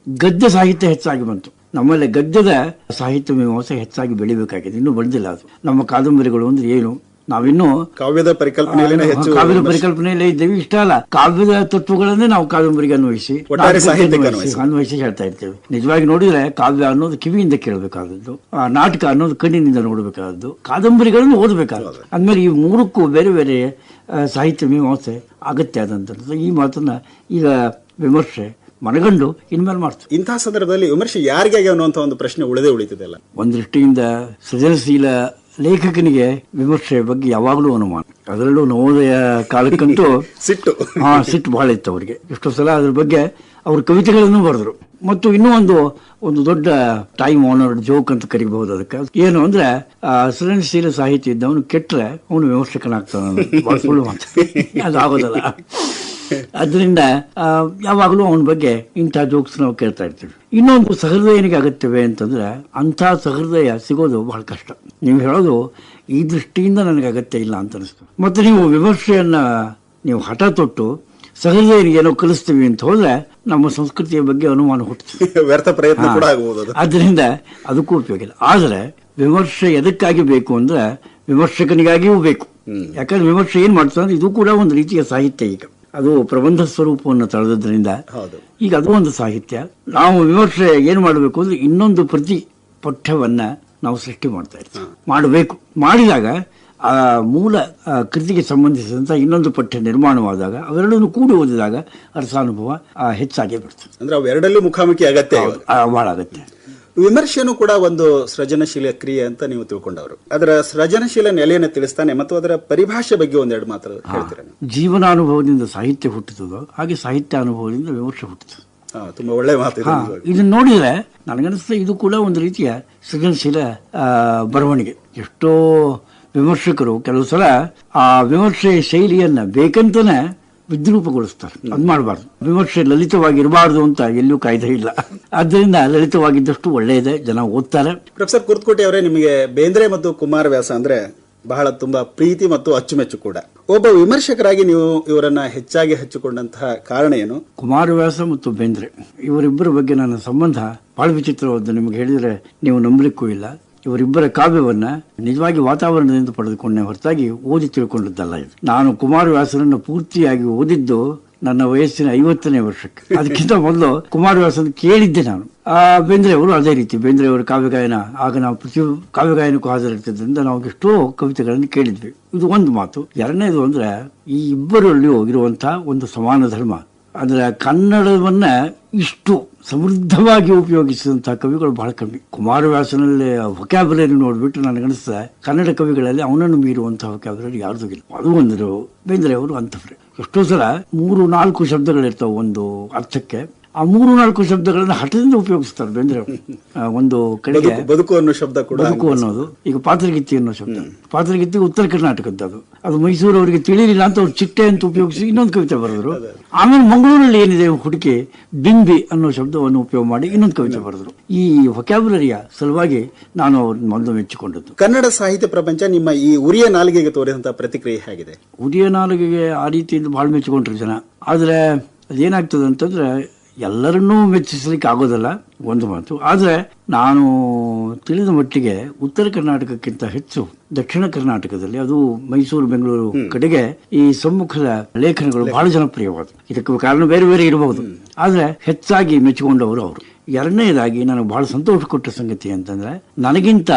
S6: ಗದ್ಯ ಸಾಹಿತ್ಯ ಹೆಚ್ಚಾಗಿ ಬಂತು. ನಮ್ಮಲ್ಲಿ ಗದ್ಯದ ಸಾಹಿತ್ಯ ಮೀಮಾಂಸೆ ಹೆಚ್ಚಾಗಿ ಬೆಳಿಬೇಕಾಗಿದೆ. ಇನ್ನೂ ಬಂದಿಲ್ಲ ಅದು. ನಮ್ಮ ಕಾದಂಬರಿಗಳು ಅಂದ್ರೆ ಏನು, ನಾವಿನ್ನೂ
S5: ಕಾವ್ಯದ ಪರಿಕಲ್ಪನೆಯಲ್ಲೇ ಹೆಚ್ಚು
S6: ಕಾವ್ಯದ ಪರಿಕಲ್ಪನೆಯಲ್ಲೇ ಇದ್ದೇವೆ. ಇಷ್ಟ ಅಲ್ಲ, ಕಾವ್ಯದ ತತ್ವಗಳನ್ನೇ ನಾವು ಕಾದಂಬರಿಗೆ ಅನ್ವಯಿಸಿ ಹೇಳ್ತಾ ಇರ್ತೇವೆ. ನಿಜವಾಗಿ ನೋಡಿದ್ರೆ ಕಾವ್ಯ ಅನ್ನೋದು ಕಿವಿಯಿಂದ ಕೇಳಬೇಕಾದದ್ದು, ನಾಟಕ ಅನ್ನೋದು ಕಣ್ಣಿನಿಂದ ನೋಡಬೇಕಾದದ್ದು, ಕಾದಂಬರಿಗಳನ್ನು ಓದಬೇಕಾದದ್ದು. ಅಂದ್ಮೇಲೆ ಈ ಮೂರಕ್ಕೂ ಬೇರೆ ಬೇರೆ ಸಾಹಿತ್ಯ ಮೀಮಾಂಸೆ ಅಗತ್ಯ ಆದಂಥದ್ದು. ಈ ಮಾತನ್ನ ಈಗ ವಿಮರ್ಶೆ ಮನಗಂಡು ಇನ್ಮೇಲೆ ಮಾಡ್ತೀವಿ.
S5: ಇಂತಹ ಸಂದರ್ಭದಲ್ಲಿ ವಿಮರ್ಶೆ ಯಾರಿಗೆ ಅನ್ನುವಂತ ಒಂದು ಪ್ರಶ್ನೆ ಉಳಿದಿದೆ ಅಲ್ಲ.
S6: ಒಂದ್ ದೃಷ್ಟಿಯಿಂದ ಸೃಜನಶೀಲ ಲೇಖಕನಿಗೆ ವಿಮರ್ಶೆಯ ಬಗ್ಗೆ ಯಾವಾಗಲೂ ಅನುಮಾನ. ಅದರಲ್ಲೂ ನವೋದಯ ಕಾಲಕ್ಕಂತೂ ಸಿಟ್ಟು ಬಹಳ ಇತ್ತು ಅವರಿಗೆ. ಎಷ್ಟೋ ಸಲ ಅದ್ರ ಬಗ್ಗೆ ಅವ್ರ ಕವಿತೆಗಳನ್ನು ಬರೆದ್ರು. ಮತ್ತು ಇನ್ನೂ ಒಂದು ದೊಡ್ಡ ಟೈಮ್ ಆನರ್ಡ್ ಜೋಕ್ ಅಂತ ಕರಿಬಹುದು. ಅದಕ್ಕೆ ಏನು ಅಂದ್ರೆ ಸೃಜನಶೀಲ ಸಾಹಿತ್ಯ ಇದ್ದವನು ಕೆಟ್ಟರೆ ಅವನು ವಿಮರ್ಶಕನಾಗ್ತಾನೆ. ಬಹಳ ಸುಳ್ಳು ಮಾತು, ಅದಾಗೋದಲ್ಲ. ಅದರಿಂದ ಯಾವಾಗಲೂ ಅವನ ಬಗ್ಗೆ ಇಂಥ ಜೋಕ್ಸ್ ನಾವು ಕೇಳ್ತಾ ಇರ್ತೀವಿ. ಇನ್ನೊಂದು ಸಹೃದಯನಿಗೆ ಅಗತ್ಯವೇ ಅಂತಂದ್ರೆ ಅಂಥ ಸಹೃದಯ ಸಿಗೋದು ಬಹಳ ಕಷ್ಟ. ನೀವು ಹೇಳೋದು ಈ ದೃಷ್ಟಿಯಿಂದ ನನಗೆ ಅಗತ್ಯ ಇಲ್ಲ ಅಂತ ಅನಿಸ್ತು. ಮತ್ತೆ ನೀವು ವಿಮರ್ಶೆಯನ್ನ ನೀವು ಹಠ ತೊಟ್ಟು ಸಹೃದಯನಿಗೆ ಏನೋ ಕಲಿಸ್ತೀವಿ ಅಂತ ಹೋದ್ರೆ ನಮ್ಮ ಸಂಸ್ಕೃತಿಯ ಬಗ್ಗೆ ಅನುಮಾನ ಹುಟ್ಟುತ್ತೆ,
S5: ವ್ಯರ್ಥ ಪ್ರಯತ್ನ ಕೂಡ ಆಗಬಹುದು.
S6: ಆದ್ರಿಂದ ಅದಕ್ಕೂ ಉಪಯೋಗ ಇಲ್ಲ. ಆದ್ರೆ ವಿಮರ್ಶೆ ಎದಕ್ಕಾಗಿ ಬೇಕು ಅಂದ್ರೆ ವಿಮರ್ಶಕನಿಗಾಗಿಯೂ ಬೇಕು. ಯಾಕಂದ್ರೆ ವಿಮರ್ಶೆ ಏನ್ ಮಾಡ್ತಾರೆ ಅಂದ್ರೆ ಇದು ಕೂಡ ಒಂದು ರೀತಿಯ ಸಾಹಿತ್ಯ. ಈಗ ಅದು ಪ್ರಬಂಧ ಸ್ವರೂಪವನ್ನು ತಳೆದ್ರಿಂದ ಈಗ ಅದು ಒಂದು ಸಾಹಿತ್ಯ. ನಾವು ವಿಮರ್ಶೆ ಏನ್ ಮಾಡಬೇಕು ಅಂದ್ರೆ ಇನ್ನೊಂದು ಪ್ರತಿ ಪಠ್ಯವನ್ನ ನಾವು ಸೃಷ್ಟಿ ಮಾಡ್ತಾ ಇರ್ತೀವಿ, ಮಾಡಬೇಕು. ಮಾಡಿದಾಗ ಆ ಮೂಲ ಕೃತಿಗೆ ಸಂಬಂಧಿಸಿದಂತ ಇನ್ನೊಂದು ಪಠ್ಯ ನಿರ್ಮಾಣವಾದಾಗ ಅವೆರಡನ್ನು ಕೂಡಿ ಓದಿದಾಗ ಅರ್ಥಾನುಭವ ಹೆಚ್ಚಾಗಿ ಬಿಡ್ತದೆ.
S5: ಅಂದ್ರೆ ಅವೆರಡಲ್ಲೂ ಮುಖಾಮುಖಿ ಅಗತ್ಯ,
S6: ಬಹಳ ಅಗತ್ಯ.
S5: ವಿಮರ್ಶೆನೂ ಕೂಡ ಒಂದು ಸೃಜನಶೀಲ ಕ್ರಿಯೆ ಅಂತ ನೀವು ತಿಳ್ಕೊಂಡವರು. ಅದರ ಸೃಜನಶೀಲ ನೆಲೆಯನ್ನು ತಿಳಿಸ್ತಾನೆ ಮತ್ತು ಅದರ ಪರಿಭಾಷೆ ಬಗ್ಗೆ ಒಂದೆರಡು ಮಾತು ಹೇಳ್ತೀರಾ?
S6: ಜೀವನಾನುಭವದಿಂದ ಸಾಹಿತ್ಯ ಹುಟ್ಟುತ್ತದೋ ಹಾಗೆ ಸಾಹಿತ್ಯ ಅನುಭವದಿಂದ ವಿಮರ್ಶೆ ಹುಟ್ಟುತ್ತದೆ.
S5: ತುಂಬಾ ಒಳ್ಳೆ ಮಾತು.
S6: ಇದನ್ನ ನೋಡಿದ್ರೆ ನನಗನ್ನಿಸ್ತದೆ ಇದು ಕೂಡ ಒಂದು ರೀತಿಯ ಸೃಜನಶೀಲ ಬರವಣಿಗೆ. ಎಷ್ಟೋ ವಿಮರ್ಶಕರು ಕೆಲವು ಸಲ ಆ ವಿಮರ್ಶೆಯ ಶೈಲಿಯನ್ನ ಬೇಕಂತಾನೆ ವಿದ್ರೂಪಗೊಳಿಸ್ತಾರೆ. ಅದ್ ಮಾಡಬಾರ್ದು. ವಿಮರ್ಶೆ ಲಲಿತವಾಗಿರಬಾರ್ದು ಅಂತ ಎಲ್ಲೂ ಕಾಯ್ದೆ ಇಲ್ಲ. ಆದ್ದರಿಂದ ಲಲಿತವಾಗಿದ್ದಷ್ಟು ಒಳ್ಳೆಯದೇ, ಜನ ಓದ್ತಾರೆ.
S5: ಪ್ರೊಫೆಸರ್ ಕುರ್ತಕೋಟಿ ಅವರೇ, ನಿಮಗೆ ಬೇಂದ್ರೆ ಮತ್ತು ಕುಮಾರವ್ಯಾಸ ಅಂದ್ರೆ ಬಹಳ ತುಂಬಾ ಪ್ರೀತಿ ಮತ್ತು ಅಚ್ಚುಮೆಚ್ಚು ಕೂಡ. ಒಬ್ಬ ವಿಮರ್ಶಕರಾಗಿ ನೀವು ಇವರನ್ನ ಹೆಚ್ಚಾಗಿ ಹಚ್ಚಿಕೊಂಡಂತಹ ಕಾರಣ ಏನು?
S6: ಕುಮಾರವ್ಯಾಸ ಮತ್ತು ಬೇಂದ್ರೆ ಇವರಿಬ್ಬರ ಬಗ್ಗೆ ನನ್ನ ಸಂಬಂಧ ಬಹಳ ವಿಚಿತ್ರವಾದ. ನಿಮಗೆ ಹೇಳಿದ್ರೆ ನೀವು ನಂಬಲಿಕ್ಕೂ ಇಲ್ಲ. ಇವರಿಬ್ಬರ ಕಾವ್ಯವನ್ನ ನಿಜವಾಗಿ ವಾತಾವರಣದಿಂದ ಪಡೆದುಕೊಂಡೆ ಹೊರತಾಗಿ ಓದಿ ತಿಳ್ಕೊಂಡಿದ್ದಲ್ಲ ಇದು. ನಾನು ಕುಮಾರವ್ಯಾಸನನ್ನು ಪೂರ್ತಿಯಾಗಿ ಓದಿದ್ದು ನನ್ನ ವಯಸ್ಸಿನ 50ನೇ ವರ್ಷಕ್ಕೆ. ಅದಕ್ಕಿಂತ ಮೊದಲು ಕುಮಾರವ್ಯಾಸನ ಕೇಳಿದ್ದೆ ನಾನು. ಬೇಂದ್ರೆ ಅವರು ಅದೇ ರೀತಿ. ಬೇಂದ್ರೆ ಅವರ ಕಾವ್ಯಗಾಯನ ಆಗ ನಾವು ಪ್ರತಿ ಕಾವ್ಯಗಾಯನಕ್ಕೂ ಹಾಜರಿರ್ತದ್ರಿಂದ ನಾವು ಎಷ್ಟೋ ಕವಿತೆಗಳನ್ನು ಕೇಳಿದ್ವಿ. ಇದು ಒಂದು ಮಾತು. ಎರಡನೇದು ಅಂದ್ರೆ ಈ ಇಬ್ಬರಲ್ಲಿಯೂ ಇರುವಂತಹ ಒಂದು ಸಮಾನ ಧರ್ಮ. ಅಂದ್ರೆ ಕನ್ನಡವನ್ನ ಇಷ್ಟು ಸಮೃದ್ಧವಾಗಿ ಉಪಯೋಗಿಸಿದಂತಹ ಕವಿಗಳು ಬಹಳ ಕಮ್ಮಿ. ಕುಮಾರವ್ಯಾಸನಲ್ಲಿ ವೊಕ್ಯಾಬುಲರಿ ನೋಡ್ಬಿಟ್ಟು ನನಗನ್ನಿಸ್ತದೆ ಕನ್ನಡ ಕವಿಗಳಲ್ಲಿ ಅವನನ್ನು ಮೀರುವಂತಹ ವೊಕ್ಯಾಬುಲರಿ ಯಾರ್ದು ಇಲ್ಲ. ಅದು ಒಂದು ಬೇಂದ್ರೆ ಅವರು ಅಂತವ್ರೆ. ಎಷ್ಟೋ ಸಲ 3-4 ಶಬ್ದಗಳಿರ್ತಾವೆ ಒಂದು ಅರ್ಥಕ್ಕೆ. ಆ 3-4 ಶಬ್ದಗಳನ್ನ ಹಠದಿಂದ ಉಪಯೋಗಿಸ್ತಾರೆ ಬೇಂದ್ರೆ ಅವರು. ಒಂದು ಕಡೆಗೆ
S5: ಬದುಕು ಅನ್ನೋ ಶಬ್ದ ಕೂಡ,
S6: ಬದುಕು ಅನ್ನೋದು. ಈಗ ಪಾತ್ರಗಿತ್ತಿ ಅನ್ನೋ ಶಬ್ದ, ಪಾತ್ರಗಿತ್ತಿ ಉತ್ತರ ಕರ್ನಾಟಕದ್ದು. ಅದು ಮೈಸೂರು ಅವರಿಗೆ ತಿಳಿಲಿಲ್ಲ ಅಂತ ಅವ್ರು ಚಿಟ್ಟೆ ಅಂತ ಉಪಯೋಗಿಸಿ ಇನ್ನೊಂದು ಕವಿತೆ ಬರೆದ್ರು. ಆಮೇಲೆ ಮಂಗಳೂರಲ್ಲಿ ಏನಿದೆ ಹುಡುಕಿ ಬಿಂಬಿ ಅನ್ನೋ ಶಬ್ದವನ್ನು ಉಪಯೋಗ ಮಾಡಿ ಇನ್ನೊಂದು ಕವಿತೆ ಬರೆದ್ರು. ಈ ವೊಕ್ಯಾಬುಲರಿಯ ಸಲುವಾಗಿ ನಾನು ಅವ್ರನ್ನ ಮೊದಲು ಮೆಚ್ಚಿಕೊಂಡದ್ದು.
S5: ಕನ್ನಡ ಸಾಹಿತ್ಯ ಪ್ರಪಂಚ ನಿಮ್ಮ ಈ ಉರಿಯ ನಾಲಿಗೆಗೆ ತೋರಿದಂತಹ ಪ್ರತಿಕ್ರಿಯೆ ಹೇಗಿದೆ?
S6: ಉರಿಯ ನಾಲಿಗೆಗೆ ಆ ರೀತಿಯಿಂದ ಬಹಳ ಮೆಚ್ಚಿಕೊಂಡ್ರು ಜನ. ಆದ್ರೆ ಅದೇನಾಗ್ತದೆ ಅಂತಂದ್ರೆ ಎಲ್ಲರನ್ನೂ ಮೆಚ್ಚಿಸಲಿಕ್ಕೆ ಆಗೋದಲ್ಲ, ಒಂದು ಮಾತು. ಆದ್ರೆ ನಾನು ತಿಳಿದ ಮಟ್ಟಿಗೆ ಉತ್ತರ ಕರ್ನಾಟಕಕ್ಕಿಂತ ಹೆಚ್ಚು ದಕ್ಷಿಣ ಕರ್ನಾಟಕದಲ್ಲಿ, ಅದು ಮೈಸೂರು ಬೆಂಗಳೂರು ಕಡೆಗೆ ಈ ಸಮ್ಮುಖದ ಲೇಖನಗಳು ಬಹಳ ಜನಪ್ರಿಯವಾದ. ಇದಕ್ಕೆ ಕಾರಣ ಬೇರೆ ಬೇರೆ ಇರಬಹುದು, ಆದ್ರೆ ಹೆಚ್ಚಾಗಿ ಮೆಚ್ಚಿಕೊಂಡವರು ಅವರು. ಎರಡನೇದಾಗಿ ನನಗೆ ಬಹಳ ಸಂತೋಷ ಕೊಟ್ಟ ಸಂಗತಿ ಅಂತಂದ್ರೆ ನನಗಿಂತ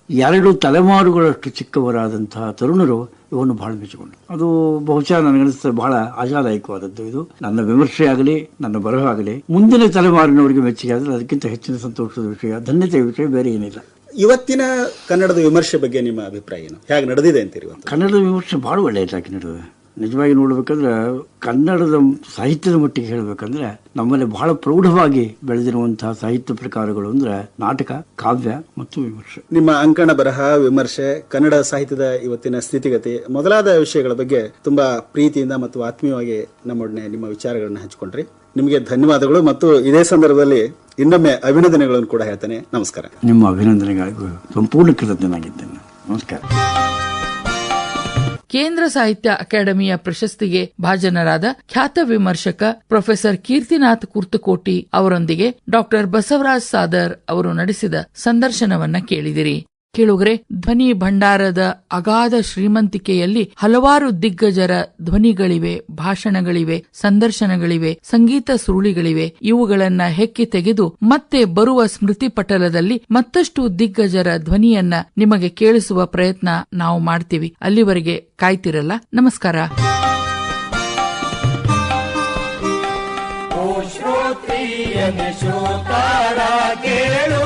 S6: 2 ತಲೆಮಾರುಗಳಷ್ಟು ಚಿಕ್ಕವರಾದಂತಹ ತರುಣರು ಇವನ್ನು ಬಹಳ ಮೆಚ್ಚಿಕೊಂಡ್ರು. ಅದು ಬಹುಶಃ ನನಗನ್ನಿಸ್ತದೆ ಬಹಳ ಆಶಾದಾಯಕವಾದದ್ದು. ಇದು ನನ್ನ ವಿಮರ್ಶೆ ಆಗಲಿ ನನ್ನ ಬರಹ ಆಗಲಿ ಮುಂದಿನ ತಲೆಮಾರಿನವರಿಗೆ ಮೆಚ್ಚುಗೆ ಆದರೆ ಅದಕ್ಕಿಂತ ಹೆಚ್ಚಿನ ಸಂತೋಷದ ವಿಷಯ, ಧನ್ಯತೆಯ ವಿಷಯ ಬೇರೆ ಏನಿಲ್ಲ.
S5: ಇವತ್ತಿನ ಕನ್ನಡದ ವಿಮರ್ಶೆ ಬಗ್ಗೆ ನಿಮ್ಮ ಅಭಿಪ್ರಾಯ ಏನು? ಹೇಗೆ ನಡೆದಿದೆ ಅಂತೀರಿ?
S6: ಕನ್ನಡದ ವಿಮರ್ಶೆ ಬಹಳ ಒಳ್ಳೆಯದಾಗಿ ನಡೆದಿದೆ. ನಿಜವಾಗಿ ನೋಡ್ಬೇಕಂದ್ರೆ ಕನ್ನಡದ ಸಾಹಿತ್ಯದ ಮಟ್ಟಿಗೆ ಹೇಳ್ಬೇಕಂದ್ರೆ ನಮ್ಮಲ್ಲಿ ಬಹಳ ಪ್ರೌಢವಾಗಿ ಬೆಳೆದಿರುವಂತಹ ಸಾಹಿತ್ಯ ಪ್ರಕಾರಗಳು ಅಂದ್ರೆ ನಾಟಕ, ಕಾವ್ಯ ಮತ್ತು ವಿಮರ್ಶೆ.
S5: ನಿಮ್ಮ ಅಂಕಣ ಬರಹ, ವಿಮರ್ಶೆ, ಕನ್ನಡ ಸಾಹಿತ್ಯದ ಇವತ್ತಿನ ಸ್ಥಿತಿಗತಿ ಮೊದಲಾದ ವಿಷಯಗಳ ಬಗ್ಗೆ ತುಂಬಾ ಪ್ರೀತಿಯಿಂದ ಮತ್ತು ಆತ್ಮೀಯವಾಗಿ ನಮ್ಮೊಡನೆ ನಿಮ್ಮ ವಿಚಾರಗಳನ್ನು ಹಂಚಿಕೊಂಡ್ರಿ. ನಿಮಗೆ ಧನ್ಯವಾದಗಳು ಮತ್ತು ಇದೇ ಸಂದರ್ಭದಲ್ಲಿ ಇನ್ನೊಮ್ಮೆ ಅಭಿನಂದನೆಗಳನ್ನು ಕೂಡ ಹೇಳ್ತೇನೆ. ನಮಸ್ಕಾರ.
S6: ನಿಮ್ಮ ಅಭಿನಂದನೆಗಳಿಗೂ ಸಂಪೂರ್ಣ ಕೃತಜ್ಞನಾಗಿದ್ದೇನೆ. ನಮಸ್ಕಾರ.
S3: ಕೇಂದ್ರ ಸಾಹಿತ್ಯ ಅಕಾಡೆಮಿಯ ಪ್ರಶಸ್ತಿಗೆ ಭಾಜನರಾದ ಖ್ಯಾತ ವಿಮರ್ಶಕ ಪ್ರೊಫೆಸರ್ ಕೀರ್ತಿನಾಥ್ ಕುರ್ತಕೋಟಿ ಅವರೊಂದಿಗೆ ಡಾಕ್ಟರ್ ಬಸವರಾಜ್ ಸಾದರ್ ಅವರು ನಡೆಸಿದ ಸಂದರ್ಶನವನ್ನ ಕೇಳಿದಿರಿ. ಕೇಳುಗರೆ, ಧ್ವನಿ ಭಂಡಾರದ ಅಗಾಧ ಶ್ರೀಮಂತಿಕೆಯಲ್ಲಿ ಹಲವಾರು ದಿಗ್ಗಜರ ಧ್ವನಿಗಳಿವೆ, ಭಾಷಣಗಳಿವೆ, ಸಂದರ್ಶನಗಳಿವೆ, ಸಂಗೀತ ಸುರುಳಿಗಳಿವೆ. ಇವುಗಳನ್ನ ಹೆಕ್ಕಿ ತೆಗೆದು ಮತ್ತೆ ಬರುವ ಸ್ಮೃತಿ ಪಟಲದಲ್ಲಿ ಮತ್ತಷ್ಟು ದಿಗ್ಗಜರ ಧ್ವನಿಯನ್ನ ನಿಮಗೆ ಕೇಳಿಸುವ ಪ್ರಯತ್ನ ನಾವು ಮಾಡ್ತೀವಿ. ಅಲ್ಲಿವರೆಗೆ ಕಾಯ್ತಿರಲ್ಲ. ನಮಸ್ಕಾರ.
S2: ಶ್ರೋತ್ರಿಯನೆ ಶ್ರೋತಾರ ಕೇಳು